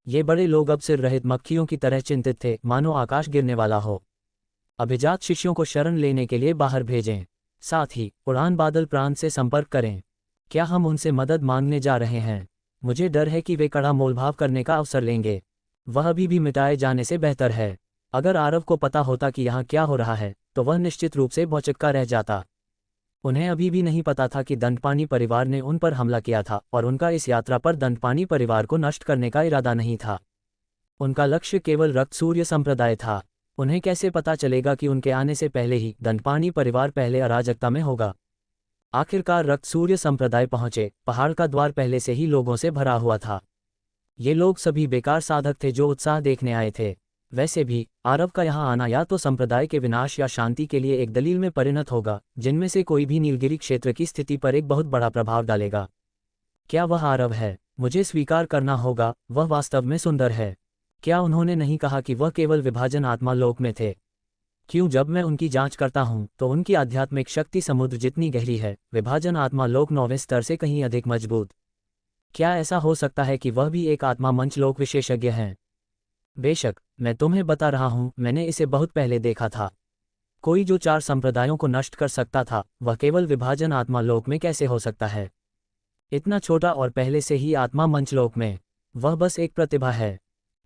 ये बड़े लोग अब सिर रहित मक्खियों की तरह चिंतित थे, मानो आकाश गिरने वाला हो। अभिजात शिष्यों को शरण लेने के लिए बाहर भेजें। साथ ही उड़ान बादल प्रांत से संपर्क करें। क्या हम उनसे मदद मांगने जा रहे हैं? मुझे डर है कि वे कड़ा मोलभाव करने का अवसर लेंगे। वह अभी भी मिटाए जाने से बेहतर है। अगर आरव को पता होता कि यहाँ क्या हो रहा है तो वह निश्चित रूप से भौचक्का रह जाता। उन्हें अभी भी नहीं पता था कि दंडपानी परिवार ने उन पर हमला किया था और उनका इस यात्रा पर दंडपानी परिवार को नष्ट करने का इरादा नहीं था। उनका लक्ष्य केवल रक्त सूर्य संप्रदाय था। उन्हें कैसे पता चलेगा कि उनके आने से पहले ही दंडपानी परिवार पहले अराजकता में होगा? आखिरकार रक्त सूर्य संप्रदाय पहुंचे। पहाड़ का द्वार पहले से ही लोगों से भरा हुआ था। ये लोग सभी बेकार साधक थे जो उत्साह देखने आए थे। वैसे भी आरव का यहाँ आना या तो संप्रदाय के विनाश या शांति के लिए एक दलील में परिणत होगा, जिनमें से कोई भी नीलगिरी क्षेत्र की स्थिति पर एक बहुत बड़ा प्रभाव डालेगा। क्या वह आरव है? मुझे स्वीकार करना होगा, वह वास्तव में सुंदर है। क्या उन्होंने नहीं कहा कि वह केवल विभाजन आत्मा लोक में थे? क्यों जब मैं उनकी जांच करता हूँ तो उनकी आध्यात्मिक शक्ति समुद्र जितनी गहरी है, विभाजन आत्मा लोक 9वें स्तर से कहीं अधिक मजबूत। क्या ऐसा हो सकता है कि वह भी एक आत्मा मंच लोक विशेषज्ञ हैं? बेशक, मैं तुम्हें बता रहा हूँ, मैंने इसे बहुत पहले देखा था। कोई जो 4 संप्रदायों को नष्ट कर सकता था वह केवल विभाजन आत्मा लोक में कैसे हो सकता है? इतना छोटा और पहले से ही आत्मा मंचलोक में। वह बस एक प्रतिभा है।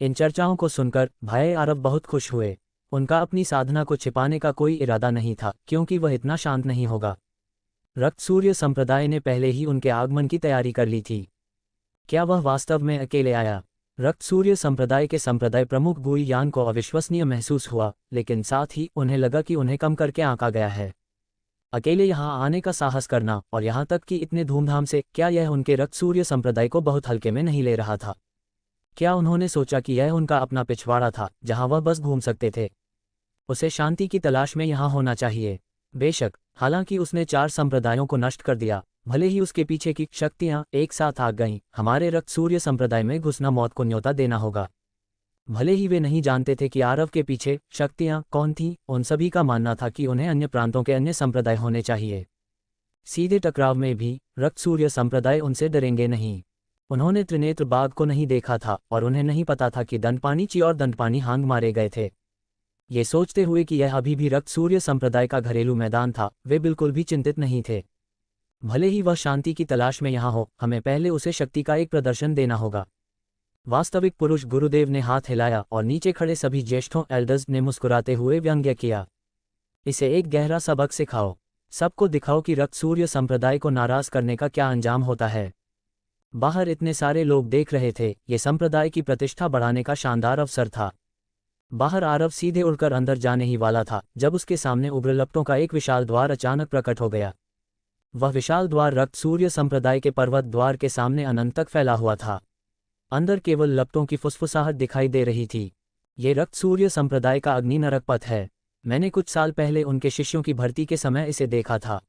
इन चर्चाओं को सुनकर भाई आरव बहुत खुश हुए। उनका अपनी साधना को छिपाने का कोई इरादा नहीं था, क्योंकि वह इतना शांत नहीं होगा। रक्त सूर्य संप्रदाय ने पहले ही उनके आगमन की तैयारी कर ली थी। क्या वह वास्तव में अकेले आया? रक्त सूर्य संप्रदाय के संप्रदाय प्रमुख गुई यान को अविश्वसनीय महसूस हुआ, लेकिन साथ ही उन्हें लगा कि उन्हें कम करके आंका गया है। अकेले यहाँ आने का साहस करना, और यहाँ तक कि इतने धूमधाम से, क्या यह उनके रक्त सूर्य संप्रदाय को बहुत हल्के में नहीं ले रहा था? क्या उन्होंने सोचा कि यह उनका अपना पिछवाड़ा था जहाँ वह बस घूम सकते थे? उसे शांति की तलाश में यहाँ होना चाहिए। बेशक, हालांकि उसने 4 संप्रदायों को नष्ट कर दिया, भले ही उसके पीछे की शक्तियाँ एक साथ आ गईं, हमारे रक्त सूर्य संप्रदाय में घुसना मौत को न्योता देना होगा। भले ही वे नहीं जानते थे कि आरव के पीछे शक्तियाँ कौन थीं, उन सभी का मानना था कि उन्हें अन्य प्रांतों के अन्य संप्रदाय होने चाहिए। सीधे टकराव में भी रक्त सूर्य संप्रदाय उनसे डरेंगे नहीं। उन्होंने त्रिनेत्र बाघ को नहीं देखा था और उन्हें नहीं पता था कि दंडपानी ची और दंडपानी हांग मारे गए थे। ये सोचते हुए कि यह अभी भी रक्त सूर्य संप्रदाय का घरेलू मैदान था, वे बिल्कुल भी चिंतित नहीं थे। भले ही वह शांति की तलाश में यहाँ हो, हमें पहले उसे शक्ति का एक प्रदर्शन देना होगा। वास्तविक पुरुष गुरुदेव ने हाथ हिलाया और नीचे खड़े सभी ज्येष्ठों एल्डर्स ने मुस्कुराते हुए व्यंग्य किया। इसे एक गहरा सबक सिखाओ। सबको दिखाओ कि रक्त सूर्य संप्रदाय को नाराज करने का क्या अंजाम होता है। बाहर इतने सारे लोग देख रहे थे, ये संप्रदाय की प्रतिष्ठा बढ़ाने का शानदार अवसर था। बाहर आरव सीधे उड़कर अंदर जाने ही वाला था जब उसके सामने उग्र लपटों का एक विशाल द्वार अचानक प्रकट हो गया। वह विशाल द्वार रक्त सूर्य संप्रदाय के पर्वत द्वार के सामने अनंत तक फैला हुआ था। अंदर केवल लपटों की फुसफुसाहट दिखाई दे रही थी। ये रक्त सूर्य संप्रदाय का अग्नि नरक पथ है। मैंने कुछ साल पहले उनके शिष्यों की भर्ती के समय इसे देखा था।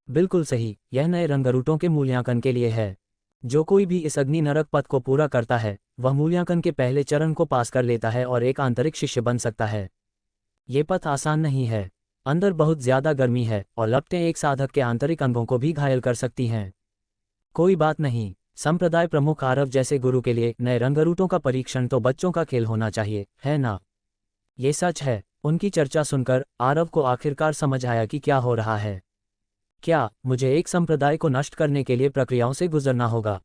बिल्कुल सही, यह नए रंगरूटों के मूल्यांकन के लिए है। जो कोई भी इस अग्नि नरक पथ को पूरा करता है वह मूल्यांकन के पहले चरण को पास कर लेता है और एक आंतरिक शिष्य बन सकता है। ये पथ आसान नहीं है। अंदर बहुत ज्यादा गर्मी है और लपटें एक साधक के आंतरिक अंगों को भी घायल कर सकती हैं। कोई बात नहीं, संप्रदाय प्रमुख आरव जैसे गुरु के लिए नए रंगरूटों का परीक्षण तो बच्चों का खेल होना चाहिए, है ना? ये सच है। उनकी चर्चा सुनकर आरव को आखिरकार समझ आया कि क्या हो रहा है। क्या मुझे एक संप्रदाय को नष्ट करने के लिए प्रक्रियाओं से गुजरना होगा?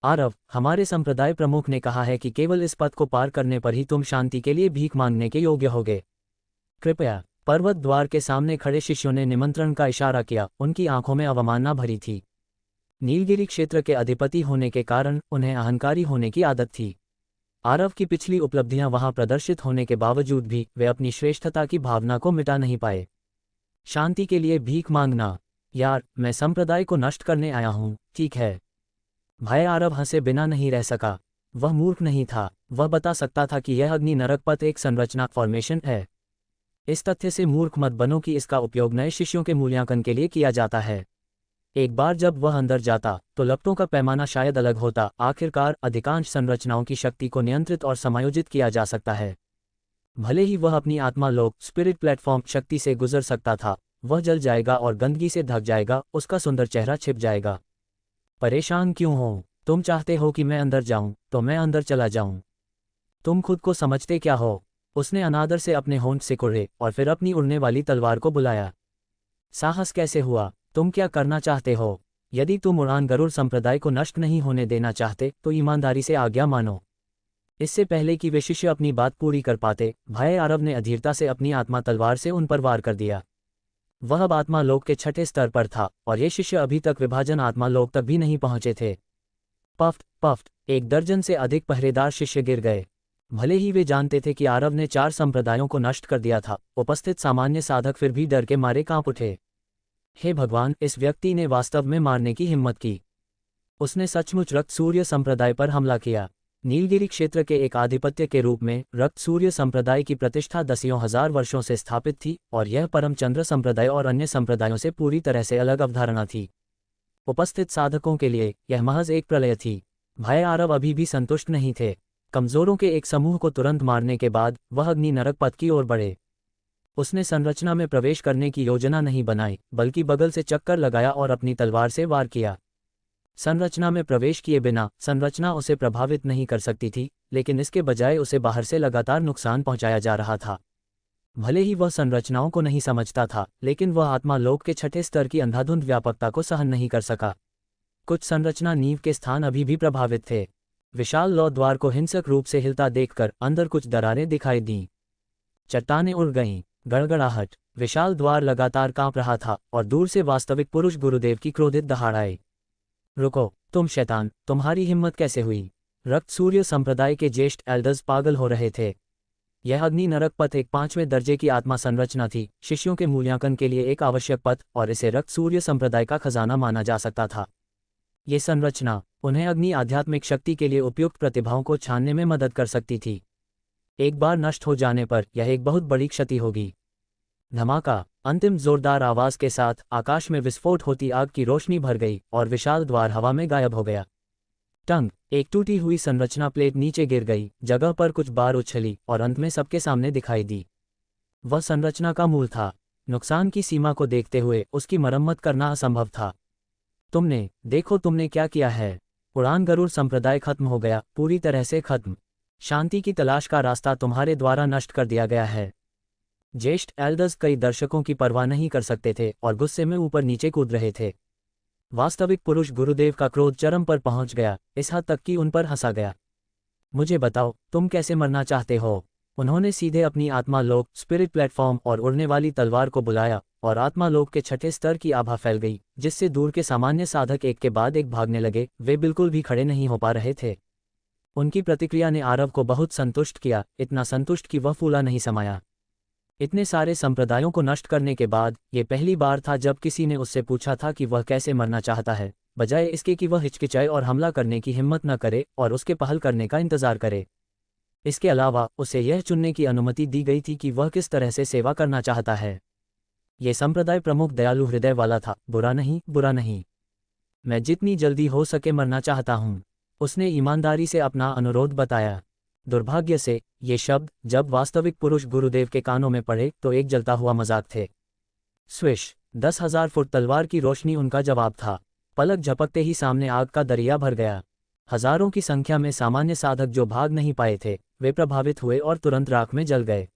आरव, हमारे संप्रदाय प्रमुख ने कहा है कि केवल इस पथ को पार करने पर ही तुम शांति के लिए भीख मांगने के योग्य होगे। कृपया। पर्वत द्वार के सामने खड़े शिष्यों ने निमंत्रण का इशारा किया, उनकी आंखों में अवमानना भरी थी। नीलगिरी क्षेत्र के अधिपति होने के कारण उन्हें अहंकारी होने की आदत थी। आरव की पिछली उपलब्धियां वहां प्रदर्शित होने के बावजूद भी वे अपनी श्रेष्ठता की भावना को मिटा नहीं पाए। शांति के लिए भीख मांगना? यार, मैं संप्रदाय को नष्ट करने आया हूं, ठीक है। भाई आरव हंसे बिना नहीं रह सका। वह मूर्ख नहीं था, वह बता सकता था कि यह अग्नि नरक पथ एक संरचना फॉर्मेशन है। इस तथ्य से मूर्ख मत बनो कि इसका उपयोग नए शिष्यों के मूल्यांकन के लिए किया जाता है। एक बार जब वह अंदर जाता तो लपटों का पैमाना शायद अलग होता। आखिरकार अधिकांश संरचनाओं की शक्ति को नियंत्रित और समायोजित किया जा सकता है। भले ही वह अपनी आत्मा लोक स्पिरिट प्लेटफॉर्म शक्ति से गुजर सकता था, वह जल जाएगा और गंदगी से ढक जाएगा, उसका सुंदर चेहरा छिप जाएगा। परेशान क्यों हो? तुम चाहते हो कि मैं अंदर जाऊं, तो मैं अंदर चला जाऊं। तुम खुद को समझते क्या हो? उसने अनादर से अपने होंठ सिकुड़े और फिर अपनी उड़ने वाली तलवार को बुलाया। साहस कैसे हुआ? तुम क्या करना चाहते हो? यदि तुम उड़ान गरुड़ संप्रदाय को नष्ट नहीं होने देना चाहते तो ईमानदारी से आज्ञा मानो। इससे पहले कि वे शिष्य अपनी बात पूरी कर पाते, भाई आरव ने अधीरता से अपनी आत्मा तलवार से उन पर वार कर दिया। वह अब आत्मा लोक के छठे स्तर पर था और ये शिष्य अभी तक विभाजन आत्मा लोक तक भी नहीं पहुंचे थे। पफ्ट पफ्ट, 1 दर्जन से अधिक पहरेदार शिष्य गिर गए। भले ही वे जानते थे कि आरव ने 4 संप्रदायों को नष्ट कर दिया था, उपस्थित सामान्य साधक फिर भी डर के मारे कांप उठे। हे भगवान, इस व्यक्ति ने वास्तव में मारने की हिम्मत की। उसने सचमुच रक्त सूर्य संप्रदाय पर हमला किया। नीलगिरी क्षेत्र के एक आधिपत्य के रूप में रक्त सूर्य संप्रदाय की प्रतिष्ठा दसियों हजार वर्षों से स्थापित थी और यह परमचंद्र संप्रदाय और अन्य संप्रदायों से पूरी तरह से अलग अवधारणा थी। उपस्थित साधकों के लिए यह महज एक प्रलय थी। भाई आरव अभी भी संतुष्ट नहीं थे। कमजोरों के एक समूह को तुरंत मारने के बाद वह अग्नि नरक पथ की ओर बढ़े। उसने संरचना में प्रवेश करने की योजना नहीं बनाई, बल्कि बगल से चक्कर लगाया और अपनी तलवार से वार किया। संरचना में प्रवेश किए बिना संरचना उसे प्रभावित नहीं कर सकती थी, लेकिन इसके बजाय उसे बाहर से लगातार नुकसान पहुंचाया जा रहा था। भले ही वह संरचनाओं को नहीं समझता था, लेकिन वह आत्मा लोक के छठे स्तर की अंधाधुंध व्यापकता को सहन नहीं कर सका। कुछ संरचना नींव के स्थान अभी भी प्रभावित थे। विशाल लौ द्वार को हिंसक रूप से हिलता देखकर अंदर कुछ दरारें दिखाई दीं। चट्टानें उड़ गईं। गड़गड़ाहट। विशाल द्वार लगातार कांप रहा था और दूर से वास्तविक पुरुष गुरुदेव की क्रोधित दहाड़ आई। रुको, तुम शैतान, तुम्हारी हिम्मत कैसे हुई? रक्त सूर्य संप्रदाय के ज्येष्ठ एल्डर्स पागल हो रहे थे। यह अग्नि नरक पथ एक 5वें दर्जे की आत्मा संरचना थी, शिष्यों के मूल्यांकन के लिए एक आवश्यक पथ, और इसे रक्त सूर्य संप्रदाय का खजाना माना जा सकता था। ये संरचना उन्हें अग्नि आध्यात्मिक शक्ति के लिए उपयुक्त प्रतिभाओं को छानने में मदद कर सकती थी। एक बार नष्ट हो जाने पर यह एक बहुत बड़ी क्षति होगी। धमाका। अंतिम जोरदार आवाज के साथ आकाश में विस्फोट होती आग की रोशनी भर गई और विशाल द्वार हवा में गायब हो गया। टंग। एक टूटी हुई संरचना प्लेट नीचे गिर गई, जगह पर कुछ बार उछली और अंत में सबके सामने दिखाई दी। वह संरचना का मूल था। नुकसान की सीमा को देखते हुए उसकी मरम्मत करना असंभव था। देखो तुमने क्या किया है। उड़ान गरुड़ संप्रदाय खत्म हो गया, पूरी तरह से खत्म। शांति की तलाश का रास्ता तुम्हारे द्वारा नष्ट कर दिया गया है। ज्येष्ठ एल्डर्स कई दर्शकों की परवाह नहीं कर सकते थे और गुस्से में ऊपर नीचे कूद रहे थे। वास्तविक पुरुष गुरुदेव का क्रोध चरम पर पहुंच गया, इस हद तक कि उन पर हंसा गया। मुझे बताओ, तुम कैसे मरना चाहते हो? उन्होंने सीधे अपनी आत्मा लोक स्पिरिट प्लेटफॉर्म और उड़ने वाली तलवार को बुलाया और आत्मा लोक के छठे स्तर की आभा फैल गई, जिससे दूर के सामान्य साधक एक के बाद एक भागने लगे। वे बिल्कुल भी खड़े नहीं हो पा रहे थे। उनकी प्रतिक्रिया ने आरव को बहुत संतुष्ट किया, इतना संतुष्ट कि वह फूला नहीं समाया। इतने सारे संप्रदायों को नष्ट करने के बाद ये पहली बार था जब किसी ने उससे पूछा था कि वह कैसे मरना चाहता है, बजाय इसके कि वह हिचकिचाए और हमला करने की हिम्मत न करे और उसके पहल करने का इंतजार करे। इसके अलावा उसे यह चुनने की अनुमति दी गई थी कि वह किस तरह से सेवा करना चाहता है। ये संप्रदाय प्रमुख दयालु हृदय वाला था। बुरा नहीं, मैं जितनी जल्दी हो सके मरना चाहता हूँ, उसने ईमानदारी से अपना अनुरोध बताया। दुर्भाग्य से ये शब्द जब वास्तविक पुरुष गुरुदेव के कानों में पड़े तो एक जलता हुआ मजाक थे। स्विश। 10,000 फुट तलवार की रोशनी उनका जवाब था। पलक झपकते ही सामने आग का दरिया भर गया। हजारों की संख्या में सामान्य साधक जो भाग नहीं पाए थे, वे प्रभावित हुए और तुरंत राख में जल गए।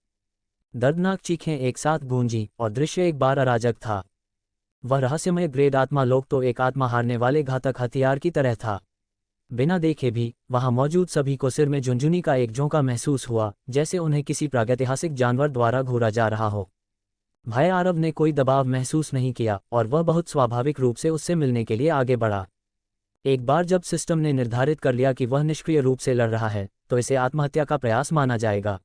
दर्दनाक चीखें एक साथ गूंजी और दृश्य एक बार अराजक था। वह रहस्यमय ग्रेड आत्मा लोक तो एक आत्मा हारने वाले घातक हथियार की तरह था। बिना देखे भी वहां मौजूद सभी को सिर में झुंझुनी का एक झोंका महसूस हुआ, जैसे उन्हें किसी प्रागैतिहासिक जानवर द्वारा घूरा जा रहा हो। भाई आरव ने कोई दबाव महसूस नहीं किया और वह बहुत स्वाभाविक रूप से उससे मिलने के लिए आगे बढ़ा। एक बार जब सिस्टम ने निर्धारित कर लिया कि वह निष्क्रिय रूप से लड़ रहा है, तो इसे आत्महत्या का प्रयास माना जाएगा।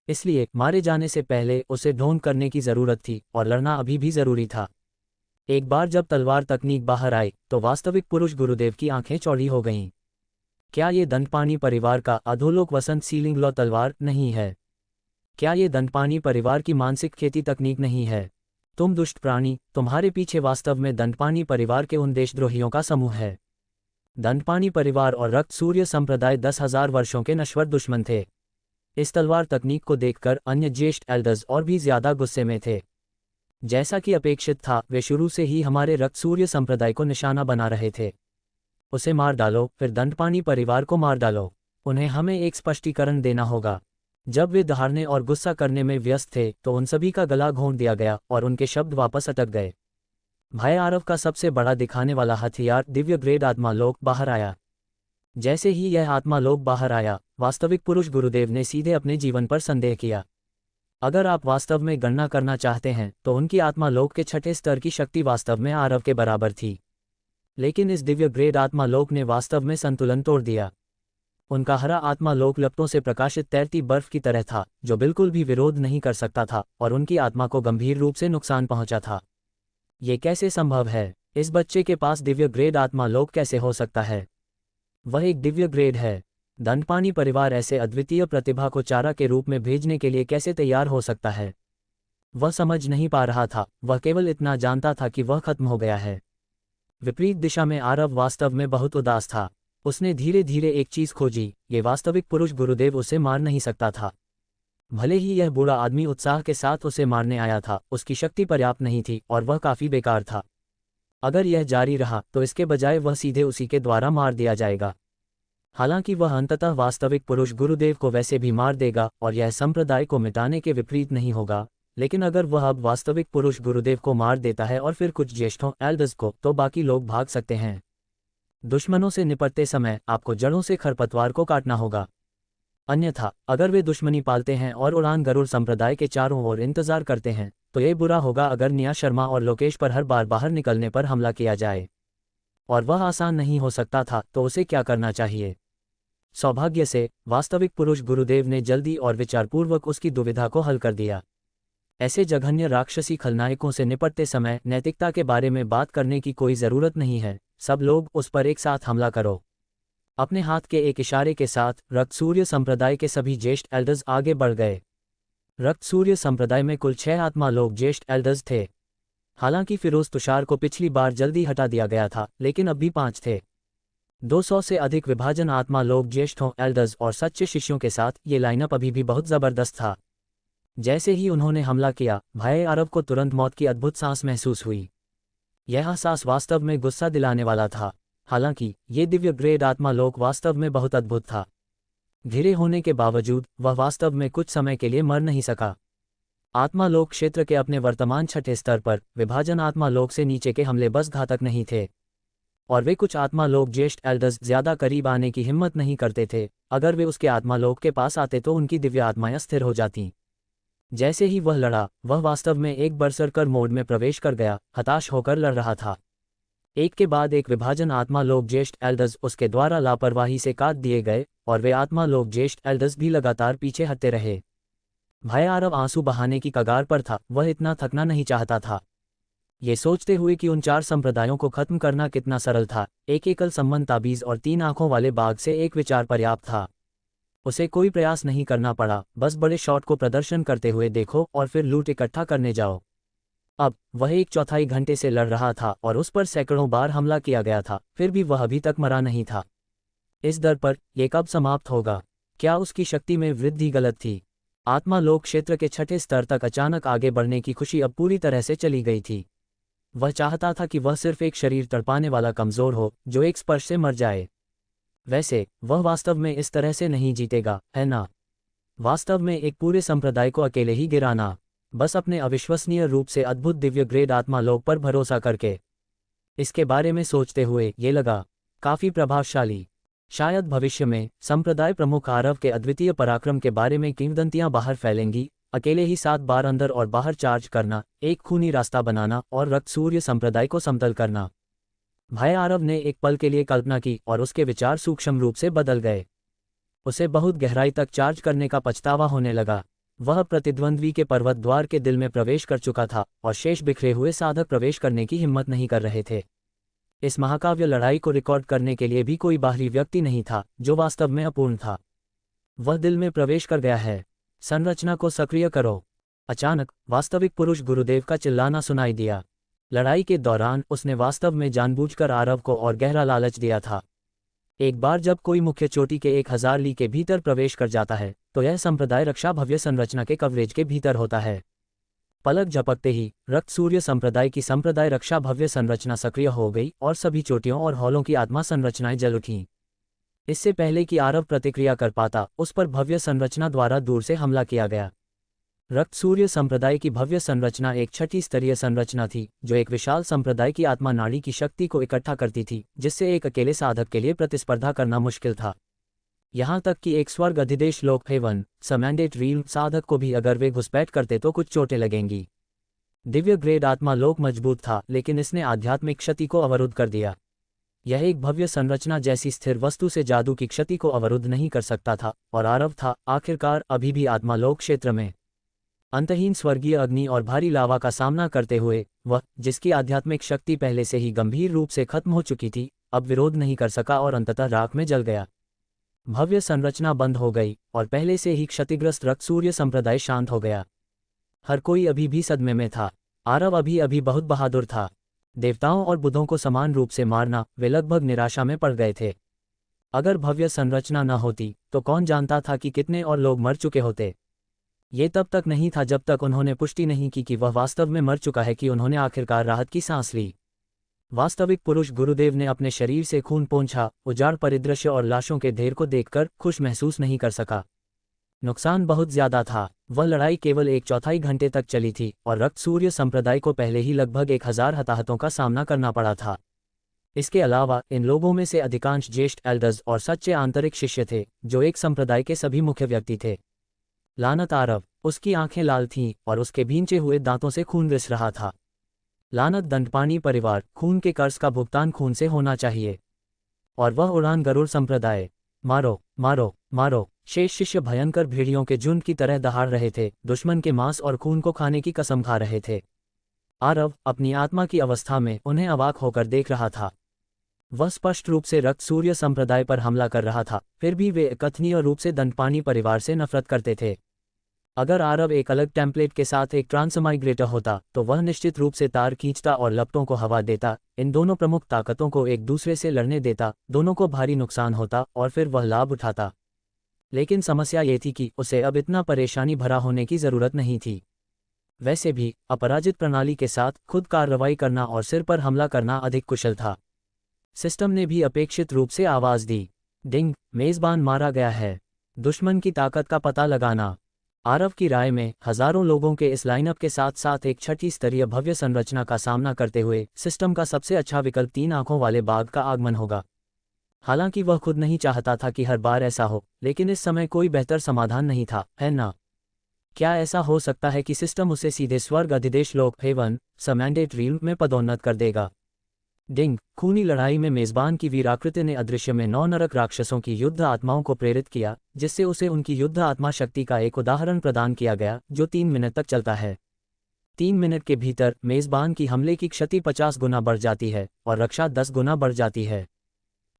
इसलिए मारे जाने से पहले उसे ढोंग करने की जरूरत थी और लड़ना अभी भी जरूरी था। एक बार जब तलवार तकनीक बाहर आई तो वास्तविक पुरुष गुरुदेव की आंखें चौड़ी हो गईं। क्या ये दंडपाणी परिवार का अधोलोक वसंत सीलिंग लॉ तलवार नहीं है? क्या ये दंडपाणी परिवार की मानसिक खेती तकनीक नहीं है? तुम दुष्ट प्राणी, तुम्हारे पीछे वास्तव में दंडपाणी परिवार के उन देशद्रोहियों का समूह है। दंडपाणी परिवार और रक्त सूर्य संप्रदाय 10,000 वर्षों के नश्वर दुश्मन थे। इस तलवार तकनीक को देखकर अन्य ज्येष्ठ एल्डर्स और भी ज्यादा गुस्से में थे। जैसा कि अपेक्षित था, वे शुरू से ही हमारे रक्त सूर्य संप्रदाय को निशाना बना रहे थे। उसे मार डालो, फिर दंडपाणी परिवार को मार डालो। उन्हें हमें एक स्पष्टीकरण देना होगा। जब वे दहाड़ने और गुस्सा करने में व्यस्त थे तो उन सभी का गला घोंट दिया गया और उनके शब्द वापस अटक गए। भाई आरव का सबसे बड़ा दिखाने वाला हथियार दिव्य ग्रेड आत्मा लोक बाहर आया। जैसे ही यह आत्मा लोक बाहर आया, वास्तविक पुरुष गुरुदेव ने सीधे अपने जीवन पर संदेह किया। अगर आप वास्तव में गणना करना चाहते हैं तो उनकी आत्मा लोक के छठे स्तर की शक्ति वास्तव में आरव के बराबर थी। लेकिन इस दिव्य ग्रेड आत्मा लोक ने वास्तव में संतुलन तोड़ दिया। उनका हरा आत्मा लोक लपटों से प्रकाशित तैरती बर्फ की तरह था, जो बिल्कुल भी विरोध नहीं कर सकता था और उनकी आत्मा को गंभीर रूप से नुकसान पहुंचा था। ये कैसे संभव है? इस बच्चे के पास दिव्य ग्रेड आत्मा लोक कैसे हो सकता है? वह एक दिव्य ग्रेड है। दंडपाणी परिवार ऐसे अद्वितीय प्रतिभा को चारा के रूप में भेजने के लिए कैसे तैयार हो सकता है? वह समझ नहीं पा रहा था, वह केवल इतना जानता था कि वह खत्म हो गया है। विपरीत दिशा में आरव वास्तव में बहुत उदास था। उसने धीरे धीरे एक चीज खोजी, ये वास्तविक पुरुष गुरुदेव उसे मार नहीं सकता था। भले ही यह बूढ़ा आदमी उत्साह के साथ उसे मारने आया था, उसकी शक्ति पर्याप्त नहीं थी और वह काफी बेकार था। अगर यह जारी रहा तो इसके बजाय वह सीधे उसी के द्वारा मार दिया जाएगा। हालांकि वह अंततः वास्तविक पुरुष गुरुदेव को वैसे भी मार देगा और यह संप्रदाय को मिटाने के विपरीत नहीं होगा। लेकिन अगर वह अब वास्तविक पुरुष गुरुदेव को मार देता है और फिर कुछ ज्येष्ठों एल्डर्स को, तो बाकी लोग भाग सकते हैं। दुश्मनों से निपटते समय आपको जड़ों से खरपतवार को काटना होगा। अन्यथा अगर वे दुश्मनी पालते हैं और उड़ान गरुड़ संप्रदाय के चारों ओर इंतजार करते हैं, तो ये बुरा होगा अगर निया शर्मा और लोकेश पर हर बार बाहर निकलने पर हमला किया जाए। और वह आसान नहीं हो सकता था, तो उसे क्या करना चाहिए? सौभाग्य से वास्तविक पुरुष गुरुदेव ने जल्दी और विचारपूर्वक उसकी दुविधा को हल कर दिया। ऐसे जघन्य राक्षसी खलनायकों से निपटते समय नैतिकता के बारे में बात करने की कोई जरूरत नहीं है। सब लोग उस पर एक साथ हमला करो। अपने हाथ के एक इशारे के साथ रक्त सूर्य संप्रदाय के सभी ज्येष्ठ एल्डर्स आगे बढ़ गए। रक्त सूर्य संप्रदाय में कुल 6 आत्मा लोग ज्येष्ठ एल्डर्स थे। हालांकि फिरोज तुषार को पिछली बार जल्दी हटा दिया गया था, लेकिन अब भी 5 थे। 200 से अधिक विभाजन आत्मा लोग ज्येष्ठों एल्डर्स और सच्चे शिष्यों के साथ ये लाइनअप अभी भी बहुत जबरदस्त था। जैसे ही उन्होंने हमला किया, भाई आरव को तुरंत मौत की अद्भुत सांस महसूस हुई। यह एहसास वास्तव में गुस्सा दिलाने वाला था। हालांकि ये दिव्य ग्रेड आत्मा लोक वास्तव में बहुत अद्भुत था। घिरे होने के बावजूद वह वास्तव में कुछ समय के लिए मर नहीं सका। आत्मा लोक क्षेत्र के अपने वर्तमान छठे स्तर पर विभाजन आत्मा लोक से नीचे के हमले बस घातक नहीं थे, और वे कुछ आत्मा लोक ज्येष्ठ एल्डर्स ज्यादा करीब आने की हिम्मत नहीं करते थे। अगर वे उसके आत्मा लोक के पास आते तो उनकी दिव्य आत्माएं स्थिर हो जातीं। जैसे ही वह लड़ा, वह वास्तव में एक बरसरकर मोड में प्रवेश कर गया, हताश होकर लड़ रहा था। एक के बाद एक विभाजन आत्मा लोक ज्येष्ठ एल्डर्स उसके द्वारा लापरवाही से काट दिए गए और वे आत्मा लोक ज्येष्ठ एल्डर्स भी लगातार पीछे हटते रहे। भाई आरव आंसू बहाने की कगार पर था। वह इतना थकना नहीं चाहता था। ये सोचते हुए कि उन 4 संप्रदायों को खत्म करना कितना सरल था, एक एकल संबंध ताबीज और 3 आंखों वाले बाघ से एक विचार पर्याप्त था। उसे कोई प्रयास नहीं करना पड़ा, बस बड़े शॉट को प्रदर्शन करते हुए देखो और फिर लूट इकट्ठा करने जाओ। अब वह 1/4 घंटे से लड़ रहा था और उस पर सैकड़ों बार हमला किया गया था, फिर भी वह अभी तक मरा नहीं था। इस दर पर यह कब समाप्त होगा? क्या उसकी शक्ति में वृद्धि गलत थी? आत्मा लोक क्षेत्र के छठे स्तर तक अचानक आगे बढ़ने की खुशी अब पूरी तरह से चली गई थी। वह चाहता था कि वह सिर्फ एक शरीर तड़पाने वाला कमजोर हो जो एक स्पर्श से मर जाए। वैसे वह वास्तव में इस तरह से नहीं जीतेगा, है ना? वास्तव में एक पूरे संप्रदाय को अकेले ही गिराना। बस अपने अविश्वसनीय रूप से अद्भुत दिव्य ग्रेड आत्मा लोक पर भरोसा करके। इसके बारे में सोचते हुए ये लगा काफी प्रभावशाली। शायद भविष्य में संप्रदाय प्रमुख आरव के अद्वितीय पराक्रम के बारे में किंवदंतियां बाहर फैलेंगी। अकेले ही 7 बार अंदर और बाहर चार्ज करना, एक खूनी रास्ता बनाना और रक्त सूर्य संप्रदाय को समतल करना। भय आरव ने एक पल के लिए कल्पना की और उसके विचार सूक्ष्म रूप से बदल गए। उसे बहुत गहराई तक चार्ज करने का पछतावा होने लगा। वह प्रतिद्वंद्वी के पर्वत द्वार के दिल में प्रवेश कर चुका था और शेष बिखरे हुए साधक प्रवेश करने की हिम्मत नहीं कर रहे थे। इस महाकाव्य लड़ाई को रिकॉर्ड करने के लिए भी कोई बाहरी व्यक्ति नहीं था, जो वास्तव में अपूर्ण था। वह दिल में प्रवेश कर गया है। संरचना को सक्रिय करो। अचानक वास्तविक पुरुष गुरुदेव का चिल्लाना सुनाई दिया। लड़ाई के दौरान उसने वास्तव में जानबूझकर आरव को और गहरा लालच दिया था। एक बार जब कोई मुख्य चोटी के 1000 ली के भीतर प्रवेश कर जाता है तो यह संप्रदाय रक्षा भव्य संरचना के कवरेज के भीतर होता है। पलक झपकते ही रक्त सूर्य संप्रदाय की संप्रदाय रक्षा भव्य संरचना सक्रिय हो गई और सभी चोटियों और हॉलों की आत्मा संरचनाएं जल उठीं। इससे पहले कि आरव प्रतिक्रिया कर पाता, उस पर भव्य संरचना द्वारा दूर से हमला किया गया। रक्त सूर्य संप्रदाय की भव्य संरचना एक 6ठी स्तरीय संरचना थी, जो एक विशाल संप्रदाय की आत्मा नाड़ी की शक्ति को इकट्ठा करती थी, जिससे एक अकेले साधक के लिए प्रतिस्पर्धा करना मुश्किल था। यहाँ तक कि एक स्वर्ग अधिदेश लोक हेवन समैंडेट रील साधक को भी अगर वे घुसपैठ करते तो कुछ चोटें लगेंगी। दिव्य ग्रेड आत्मा लोक मजबूत था, लेकिन इसने आध्यात्मिक क्षति को अवरुद्ध कर दिया। यह एक भव्य संरचना जैसी स्थिर वस्तु से जादू की क्षति को अवरुद्ध नहीं कर सकता था, और आरव था आखिरकार अभी भी आत्मा लोक क्षेत्र में। अंतहीन स्वर्गीय अग्नि और भारी लावा का सामना करते हुए वह, जिसकी आध्यात्मिक शक्ति पहले से ही गंभीर रूप से खत्म हो चुकी थी, अब विरोध नहीं कर सका और अंततः राख में जल गया। भव्य संरचना बंद हो गई और पहले से ही क्षतिग्रस्त रक्त सूर्य संप्रदाय शांत हो गया। हर कोई अभी भी सदमे में था। आरव अभी बहुत बहादुर था। देवताओं और बुद्धों को समान रूप से मारना, वे लगभग निराशा में पड़ गए थे। अगर भव्य संरचना न होती तो कौन जानता था कि कितने और लोग मर चुके होते। ये तब तक नहीं था जब तक उन्होंने पुष्टि नहीं की कि वह वास्तव में मर चुका है, कि उन्होंने आखिरकार राहत की सांस ली। वास्तविक पुरुष गुरुदेव ने अपने शरीर से खून पोंछा, उजाड़ परिदृश्य और लाशों के ढेर को देखकर खुश महसूस नहीं कर सका। नुकसान बहुत ज्यादा था। वह लड़ाई केवल 1/4 घंटे तक चली थी और रक्त सूर्य संप्रदाय को पहले ही लगभग 1000 हताहतों का सामना करना पड़ा था। इसके अलावा इन लोगों में से अधिकांश ज्येष्ठ एल्डर्स और सच्चे आंतरिक शिष्य थे, जो एक संप्रदाय के सभी मुख्य व्यक्ति थे। लानत आरव, उसकी आंखें लाल थीं और उसके भींचे हुए दांतों से खून रिस रहा था। लानत दंडपाणी परिवार, खून के कर्ज का भुगतान खून से होना चाहिए। और वह उड़ान गरुड़ संप्रदाय, मारो मारो मारो। शेष शिष्य भयंकर भेड़ियों के झुंड की तरह दहाड़ रहे थे, दुश्मन के मांस और खून को खाने की कसम खा रहे थे। आरव अपनी आत्मा की अवस्था में उन्हें अवाक होकर देख रहा था। वह स्पष्ट रूप से रक्त सूर्य संप्रदाय पर हमला कर रहा था, फिर भी वे अकथनीय रूप से दंडपाणी परिवार से नफरत करते थे। अगर आरव एक अलग टेम्पलेट के साथ एक ट्रांसमाइग्रेटर होता तो वह निश्चित रूप से तार खींचता और लपटों को हवा देता, इन दोनों प्रमुख ताकतों को एक दूसरे से लड़ने देता, दोनों को भारी नुकसान होता और फिर वह लाभ उठाता। लेकिन समस्या ये थी कि उसे अब इतना परेशानी भरा होने की जरूरत नहीं थी। वैसे भी अपराजित प्रणाली के साथ खुद कार्रवाई करना और सिर पर हमला करना अधिक कुशल था। सिस्टम ने भी अपेक्षित रूप से आवाज दी, डिंग, मेजबान मारा गया है। दुश्मन की ताकत का पता लगाना। आरव की राय में हजारों लोगों के इस लाइनअप के साथ साथ एक 6ठी स्तरीय भव्य संरचना का सामना करते हुए सिस्टम का सबसे अच्छा विकल्प 3 आंखों वाले बाघ का आगमन होगा। हालांकि वह खुद नहीं चाहता था कि हर बार ऐसा हो, लेकिन इस समय कोई बेहतर समाधान नहीं था, है ना? क्या ऐसा हो सकता है कि सिस्टम उसे सीधे स्वर्ग अधिदेश लोक हेवन समैंडेट रील में पदोन्नत कर देगा? डिंग, खूनी लड़ाई में मेजबान की वीराकृति ने अदृश्य में 9 नरक राक्षसों की युद्ध आत्माओं को प्रेरित किया, जिससे उसे उनकी युद्ध आत्मा शक्ति का एक उदाहरण प्रदान किया गया, जो 3 मिनट तक चलता है। 3 मिनट के भीतर मेजबान की हमले की क्षति 50 गुना बढ़ जाती है और रक्षा 10 गुना बढ़ जाती है।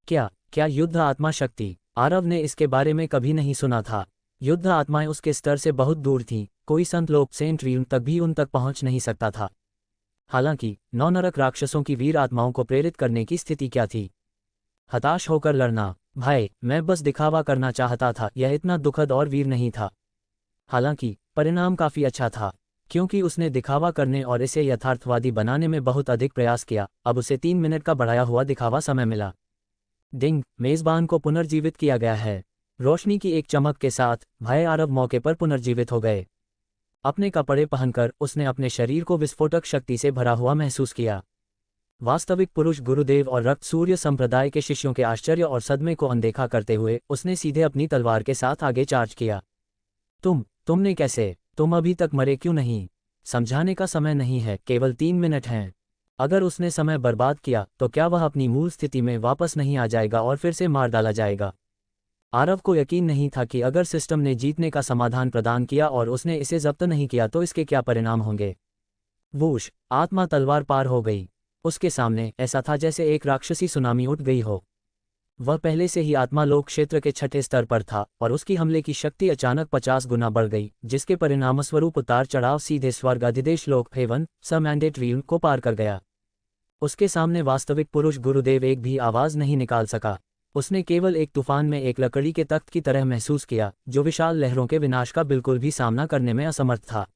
क्या युद्ध आत्मा शक्ति? आरव ने इसके बारे में कभी नहीं सुना था। युद्ध आत्माएं उसके स्तर से बहुत दूर थीं, कोई संत लोक सेंट रील तक भी उन तक पहुंच नहीं सकता था। हालांकि 9 नरक राक्षसों की वीर आत्माओं को प्रेरित करने की स्थिति क्या थी? हताश होकर लड़ना। भाई, मैं बस दिखावा करना चाहता था, यह इतना दुखद और वीर नहीं था। हालांकि परिणाम काफी अच्छा था, क्योंकि उसने दिखावा करने और इसे यथार्थवादी बनाने में बहुत अधिक प्रयास किया। अब उसे 3 मिनट का बढ़ाया हुआ दिखावा समय मिला। डिंग, मेजबान को पुनर्जीवित किया गया है। रोशनी की एक चमक के साथ भय आरव मौके पर पुनर्जीवित हो गए। अपने कपड़े पहनकर उसने अपने शरीर को विस्फोटक शक्ति से भरा हुआ महसूस किया। वास्तविक पुरुष गुरुदेव और रक्त सूर्य संप्रदाय के शिष्यों के आश्चर्य और सदमे को अनदेखा करते हुए उसने सीधे अपनी तलवार के साथ आगे चार्ज किया। तुमने कैसे? तुम अभी तक मरे क्यों नहीं? समझाने का समय नहीं है, केवल 3 मिनट हैं। अगर उसने समय बर्बाद किया तो क्या वह अपनी मूल स्थिति में वापस नहीं आ जाएगा और फिर से मार डाला जाएगा? आरव को यकीन नहीं था कि अगर सिस्टम ने जीतने का समाधान प्रदान किया और उसने इसे जब्त नहीं किया तो इसके क्या परिणाम होंगे। वूश, आत्मा तलवार पार हो गई। उसके सामने ऐसा था जैसे एक राक्षसी सुनामी उठ गई हो। वह पहले से ही आत्मा लोक क्षेत्र के 6ठे स्तर पर था और उसकी हमले की शक्ति अचानक 50 गुना बढ़ गई, जिसके परिणामस्वरूप उतार चढ़ाव सीधे स्वर्ग अधिदेश लोक हेवन मैंडेट रील को पार कर गया। उसके सामने वास्तविक पुरुष गुरुदेव एक भी आवाज नहीं निकाल सका। उसने केवल एक तूफान में एक लकड़ी के तख्त की तरह महसूस किया जो विशाल लहरों के विनाश का बिल्कुल भी सामना करने में असमर्थ था।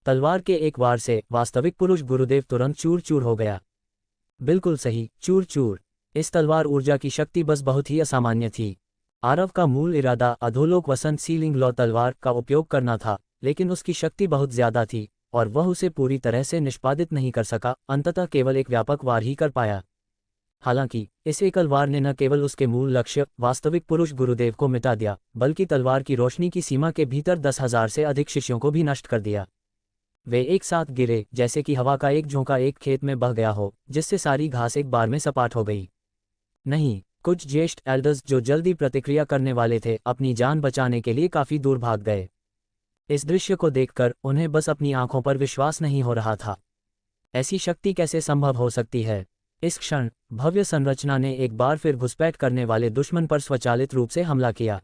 तलवार के एक वार से वास्तविक पुरुष गुरुदेव तुरंत चूर चूर हो गया। बिल्कुल सही, चूर चूर। इस तलवार ऊर्जा की शक्ति बस बहुत ही असामान्य थी। आरव का मूल इरादा अधोलोक वसंत सीलिंग लॉ तलवार का उपयोग करना था, लेकिन उसकी शक्ति बहुत ज्यादा थी और वह उसे पूरी तरह से निष्पादित नहीं कर सका, अंततः केवल एक व्यापक वार ही कर पाया। हालांकि इस एकल वार ने न केवल उसके मूल लक्ष्य वास्तविक पुरुष गुरुदेव को मिटा दिया, बल्कि तलवार की रोशनी की सीमा के भीतर 10,000 से अधिक शिष्यों को भी नष्ट कर दिया। वे एक साथ गिरे जैसे कि हवा का एक झोंका एक खेत में बह गया हो, जिससे सारी घास एक बार में सपाट हो गई। नहीं, कुछ ज्येष्ठ एल्डर्स जो जल्दी प्रतिक्रिया करने वाले थे अपनी जान बचाने के लिए काफी दूर भाग गए। इस दृश्य को देखकर उन्हें बस अपनी आंखों पर विश्वास नहीं हो रहा था। ऐसी शक्ति कैसे संभव हो सकती है? इस क्षण भव्य संरचना ने एक बार फिर घुसपैठ करने वाले दुश्मन पर स्वचालित रूप से हमला किया।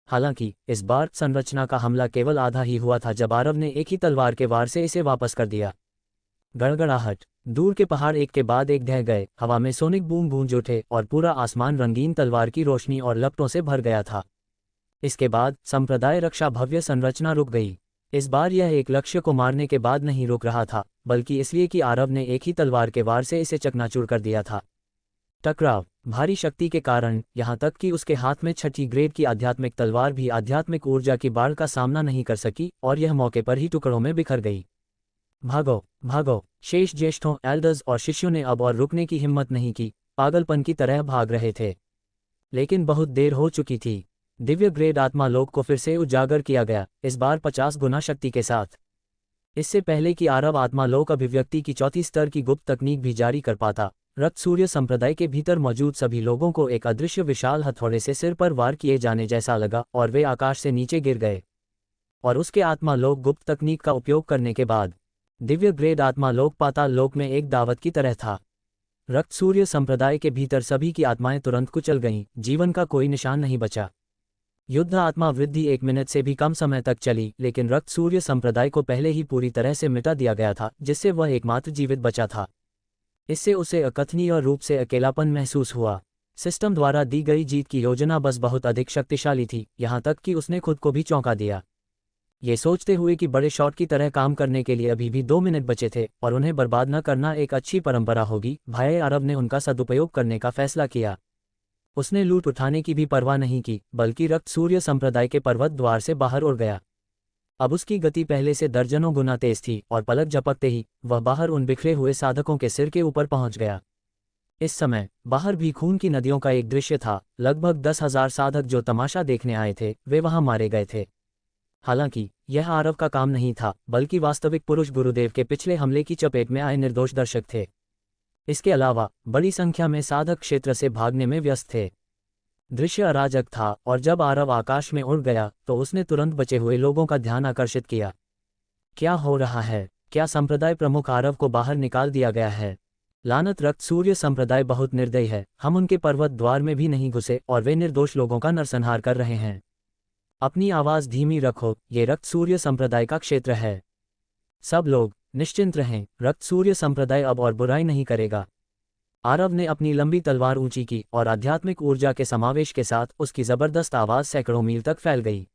हालांकि इस बार संरचना का हमला केवल आधा ही हुआ था जब आरव ने एक ही तलवार के वार से इसे वापस कर दिया। गड़गड़ाहट, दूर के पहाड़ एक के बाद एक ढह गए, हवा में सोनिक बूम गूंज उठे और पूरा आसमान रंगीन तलवार की रोशनी और लपटों से भर गया था। इसके बाद संप्रदाय रक्षा भव्य संरचना रुक गई। इस बार यह एक लक्ष्य को मारने के बाद नहीं रुक रहा था, बल्कि इसलिए कि आरव ने एक ही तलवार के वार से इसे चकनाचूर कर दिया था। टकराव, भारी शक्ति के कारण यहाँ तक कि उसके हाथ में 6ठी ग्रेड की आध्यात्मिक तलवार भी आध्यात्मिक ऊर्जा की बाढ़ का सामना नहीं कर सकी और यह मौके पर ही टुकड़ों में बिखर गई। भागो भागो! शेष ज्येष्ठों, एल्डर्स और शिष्यों ने अब और रुकने की हिम्मत नहीं की, पागलपन की तरह भाग रहे थे। लेकिन बहुत देर हो चुकी थी। दिव्य ग्रेड आत्मा लोक को फिर से उजागर किया गया, इस बार 50 गुना शक्ति के साथ। इससे पहले कि आरव आत्मा लोक अभिव्यक्ति की 4थी स्तर की गुप्त तकनीक भी जारी कर पाता, रक्त सूर्य संप्रदाय के भीतर मौजूद सभी लोगों को एक अदृश्य विशाल हथौड़े से सिर पर वार किए जाने जैसा लगा और वे आकाश से नीचे गिर गए। और उसके आत्मा लोक गुप्त तकनीक का उपयोग करने के बाद दिव्य ग्रेड आत्मा लोक पाताल लोक में एक दावत की तरह था। रक्त सूर्य संप्रदाय के भीतर सभी की आत्माएं तुरंत कुचल गईं, जीवन का कोई निशान नहीं बचा। युद्ध आत्मा वृद्धि 1 मिनट से भी कम समय तक चली, लेकिन रक्त सूर्य संप्रदाय को पहले ही पूरी तरह से मिटा दिया गया था, जिससे वह एकमात्र जीवित बचा था। इससे उसे अकथनीय रूप से अकेलापन महसूस हुआ। सिस्टम द्वारा दी गई जीत की योजना बस बहुत अधिक शक्तिशाली थी, यहाँ तक कि उसने खुद को भी चौंका दिया। ये सोचते हुए कि बड़े शॉट की तरह काम करने के लिए अभी भी 2 मिनट बचे थे और उन्हें बर्बाद न करना एक अच्छी परंपरा होगी, भाई आरव ने उनका सदुपयोग करने का फैसला किया। उसने लूट उठाने की भी परवाह नहीं की, बल्कि रक्त सूर्य संप्रदाय के पर्वत द्वार से बाहर उड़ गया। अब उसकी गति पहले से दर्जनों गुना तेज थी और पलक झपकते ही वह बाहर उन बिखरे हुए साधकों के सिर के ऊपर पहुंच गया। इस समय बाहर भी खून की नदियों का एक दृश्य था। लगभग 10,000 साधक जो तमाशा देखने आए थे वे वहां मारे गए थे। हालांकि यह आरव का काम नहीं था, बल्कि वास्तविक पुरुष गुरुदेव के पिछले हमले की चपेट में आए निर्दोष दर्शक थे। इसके अलावा बड़ी संख्या में साधक क्षेत्र से भागने में व्यस्त थे। दृश्य अराजक था और जब आरव आकाश में उड़ गया तो उसने तुरंत बचे हुए लोगों का ध्यान आकर्षित किया। क्या हो रहा है? क्या संप्रदाय प्रमुख आरव को बाहर निकाल दिया गया है? लानत, रक्त सूर्य संप्रदाय बहुत निर्दयी है। हम उनके पर्वत द्वार में भी नहीं घुसे और वे निर्दोष लोगों का नरसंहार कर रहे हैं। अपनी आवाज धीमी रखो, ये रक्त सूर्य संप्रदाय का क्षेत्र है। सब लोग निश्चिंत रहें, रक्त सूर्य संप्रदाय अब और बुराई नहीं करेगा। आरव ने अपनी लंबी तलवार ऊंची की और आध्यात्मिक ऊर्जा के समावेश के साथ उसकी जबरदस्त आवाज सैकड़ों मील तक फैल गई।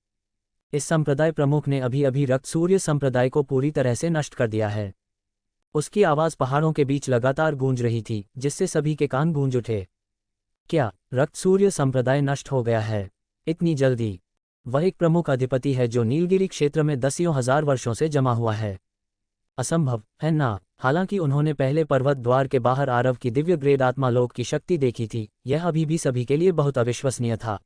इस संप्रदाय प्रमुख ने अभी अभी रक्त सूर्य संप्रदाय को पूरी तरह से नष्ट कर दिया है। उसकी आवाज पहाड़ों के बीच लगातार गूंज रही थी, जिससे सभी के कान गूंज उठे। क्या रक्त सूर्य संप्रदाय नष्ट हो गया है? इतनी जल्दी? वह एक प्रमुख अधिपति है जो नीलगिरी क्षेत्र में दसियों हजार वर्षों से जमा हुआ है। असंभव है ना। हालांकि उन्होंने पहले पर्वत द्वार के बाहर आरव की दिव्य ग्रेड आत्मालोक की शक्ति देखी थी, यह अभी भी सभी के लिए बहुत अविश्वसनीय था।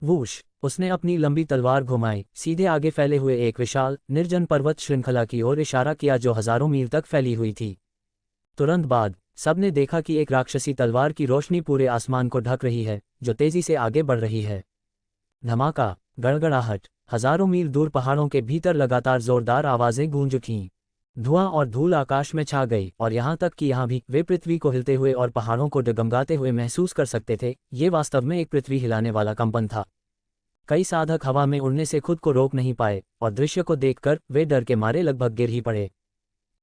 वूश, उसने अपनी लंबी तलवार घुमाई, सीधे आगे फैले हुए एक विशाल निर्जन पर्वत श्रृंखला की ओर इशारा किया जो हजारों मील तक फैली हुई थी। तुरंत बाद सबने देखा कि एक राक्षसी तलवार की रोशनी पूरे आसमान को ढक रही है, जो तेजी से आगे बढ़ रही है। धमाका, गड़गड़ाहट, हजारों मील दूर पहाड़ों के भीतर लगातार जोरदार आवाजें गूंज उठीं। धुआं और धूल आकाश में छा गई और यहाँ तक कि यहाँ भी वे पृथ्वी को हिलते हुए और पहाड़ों को डगमगाते हुए महसूस कर सकते थे। ये वास्तव में एक पृथ्वी हिलाने वाला कंपन था। कई साधक हवा में उड़ने से खुद को रोक नहीं पाए और दृश्य को देखकर वे डर के मारे लगभग गिर ही पड़े।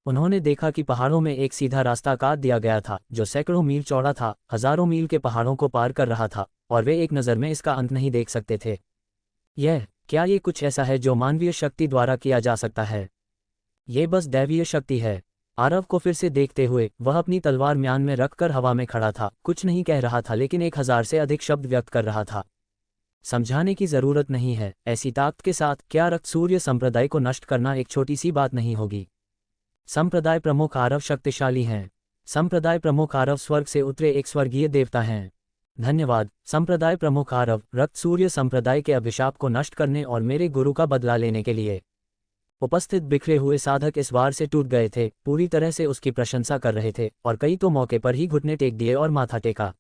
उन्होंने देखा कि पहाड़ों में एक सीधा रास्ता काट दिया गया था जो सैकड़ों मील चौड़ा था, हजारों मील के पहाड़ों को पार कर रहा था, और वे एक नज़र में इसका अंत नहीं देख सकते थे। क्या ये कुछ ऐसा है जो मानवीय शक्ति द्वारा किया जा सकता है? ये बस दैवीय शक्ति है। आरव को फिर से देखते हुए वह अपनी तलवार म्यान में रखकर हवा में खड़ा था, कुछ नहीं कह रहा था लेकिन 1000 से अधिक शब्द व्यक्त कर रहा था। समझाने की जरूरत नहीं है, ऐसी ताकत के साथ क्या रक्त सूर्य संप्रदाय को नष्ट करना एक छोटी सी बात नहीं होगी। संप्रदाय प्रमुख आरव शक्तिशाली हैं। संप्रदाय प्रमुख आरव स्वर्ग से उतरे एक स्वर्गीय देवता हैं। धन्यवाद संप्रदाय प्रमुख आरव, रक्त सूर्य संप्रदाय के अभिशाप को नष्ट करने और मेरे गुरु का बदला लेने के लिए। उपस्थित बिखरे हुए साधक इस वार से टूट गए थे, पूरी तरह से उसकी प्रशंसा कर रहे थे और कई तो मौके पर ही घुटने टेक दिए और माथा टेका।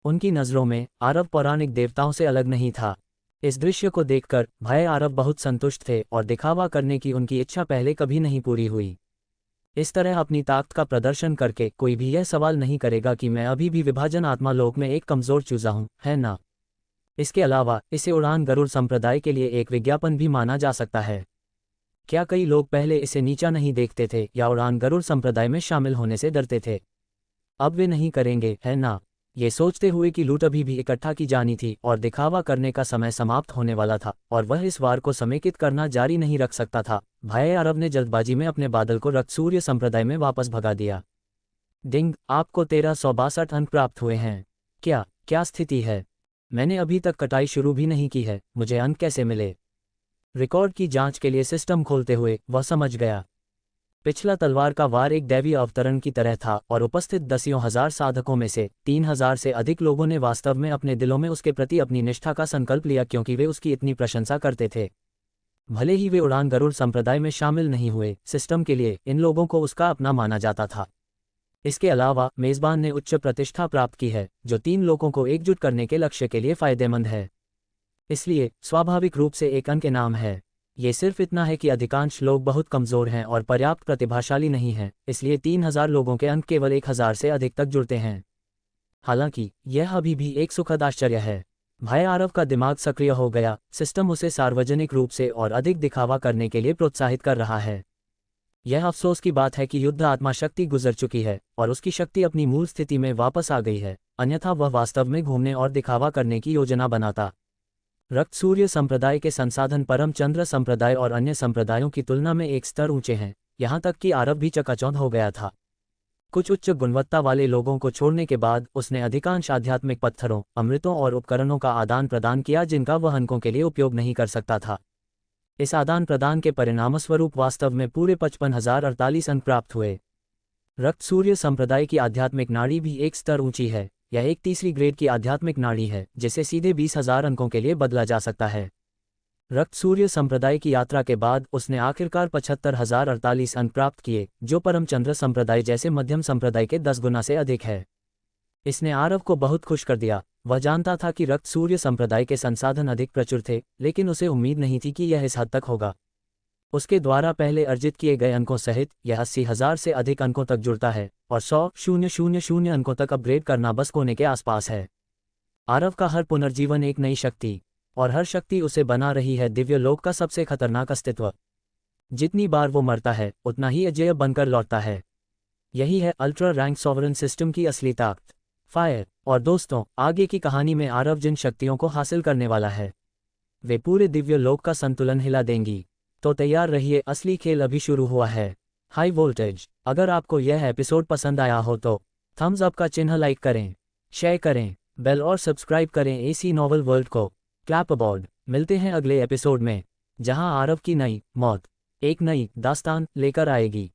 उनकी नज़रों में आरव पौराणिक देवताओं से अलग नहीं था। इस दृश्य को देखकर भय आरव बहुत संतुष्ट थे और दिखावा करने की उनकी इच्छा पहले कभी नहीं पूरी हुई। इस तरह अपनी ताकत का प्रदर्शन करके कोई भी यह सवाल नहीं करेगा कि मैं अभी भी विभाजन आत्मा लोक में एक कमजोर चूजा हूं, है ना? इसके अलावा इसे उड़ान गरुड़ संप्रदाय के लिए एक विज्ञापन भी माना जा सकता है। क्या कई लोग पहले इसे नीचा नहीं देखते थे या उड़ान गरुड़ संप्रदाय में शामिल होने से डरते थे? अब वे नहीं करेंगे, है ना? ये सोचते हुए कि लूट अभी भी इकट्ठा की जानी थी और दिखावा करने का समय समाप्त होने वाला था और वह इस वार को समेकित करना जारी नहीं रख सकता था, भाई अरब ने जल्दबाजी में अपने बादल को रक्त सूर्य संप्रदाय में वापस भगा दिया। डिंग, आपको 1362 अंक प्राप्त हुए हैं। क्या स्थिति है? मैंने अभी तक कटाई शुरू भी नहीं की है, मुझे अंक कैसे मिले? रिकॉर्ड की जांच के लिए सिस्टम खोलते हुए वह समझ गया। पिछला तलवार का वार एक दैवीय अवतरण की तरह था और उपस्थित दसियों हजार साधकों में से 3000 से अधिक लोगों ने वास्तव में अपने दिलों में उसके प्रति अपनी निष्ठा का संकल्प लिया क्योंकि वे उसकी इतनी प्रशंसा करते थे। भले ही वे उड़ान गरुड़ संप्रदाय में शामिल नहीं हुए, सिस्टम के लिए इन लोगों को उसका अपना माना जाता था। इसके अलावा मेजबान ने उच्च प्रतिष्ठा प्राप्त की है जो 3 लोगों को एकजुट करने के लक्ष्य के लिए फायदेमंद है। इसलिए स्वाभाविक रूप से एक अंक इनाम है। ये सिर्फ इतना है कि अधिकांश लोग बहुत कमज़ोर हैं और पर्याप्त प्रतिभाशाली नहीं हैं, इसलिए 3000 लोगों के अंक केवल 1000 से अधिक तक जुड़ते हैं। हालांकि यह अभी भी एक सुखद आश्चर्य है। भाई आरव का दिमाग सक्रिय हो गया, सिस्टम उसे सार्वजनिक रूप से और अधिक दिखावा करने के लिए प्रोत्साहित कर रहा है। यह अफसोस की बात है कि युद्ध आत्मा शक्ति गुजर चुकी है और उसकी शक्ति अपनी मूल स्थिति में वापस आ गई है, अन्यथा वह वास्तव में घूमने और दिखावा करने की योजना बनाता। रक्त सूर्य संप्रदाय के संसाधन परम चंद्र संप्रदाय और अन्य संप्रदायों की तुलना में एक स्तर ऊंचे हैं, यहाँ तक कि आरव भी चकाचौंध हो गया था। कुछ उच्च गुणवत्ता वाले लोगों को छोड़ने के बाद उसने अधिकांश आध्यात्मिक पत्थरों, अमृतों और उपकरणों का आदान प्रदान किया जिनका वह अंकों के लिए उपयोग नहीं कर सकता था। इस आदान प्रदान के परिणामस्वरूप वास्तव में पूरे 55,048 अंक प्राप्त हुए। रक्त सूर्य संप्रदाय की आध्यात्मिक नाड़ी भी एक स्तर ऊंची है। यह एक तीसरी ग्रेड की आध्यात्मिक नाड़ी है जिसे सीधे 20,000 अंकों के लिए बदला जा सकता है। रक्त सूर्य संप्रदाय की यात्रा के बाद उसने आखिरकार 75,048 अंक प्राप्त किए, जो परमचंद्र संप्रदाय जैसे मध्यम संप्रदाय के 10 गुना से अधिक है। इसने आरव को बहुत खुश कर दिया। वह जानता था कि रक्त सूर्य संप्रदाय के संसाधन अधिक प्रचुर थे, लेकिन उसे उम्मीद नहीं थी कि यह इस हद तक होगा। उसके द्वारा पहले अर्जित किए गए अंकों सहित यह 80,000 से अधिक अंकों तक जुड़ता है और 100,000 अंकों तक अपग्रेड करना बस कोने के आसपास है। आरव का हर पुनर्जीवन एक नई शक्ति, और हर शक्ति उसे बना रही है दिव्य लोक का सबसे खतरनाक अस्तित्व। जितनी बार वो मरता है उतना ही अजेय बनकर लौटता है। यही है अल्ट्रा रैंक सॉवरन सिस्टम की असली ताकत। फायर और दोस्तों, आगे की कहानी में आरव जिन शक्तियों को हासिल करने वाला है वे पूरे दिव्य लोक का संतुलन हिला देंगी। तो तैयार रहिए, असली खेल अभी शुरू हुआ है। High voltage. अगर आपको यह एपिसोड पसंद आया हो तो थम्स अप का चिन्ह लाइक करें, शेयर करें, बेल और सब्सक्राइब करें एसी नॉवल वर्ल्ड को। क्लैप अबॉर्ड। मिलते हैं अगले एपिसोड में, जहां आरव की नई मौत एक नई दास्तान लेकर आएगी।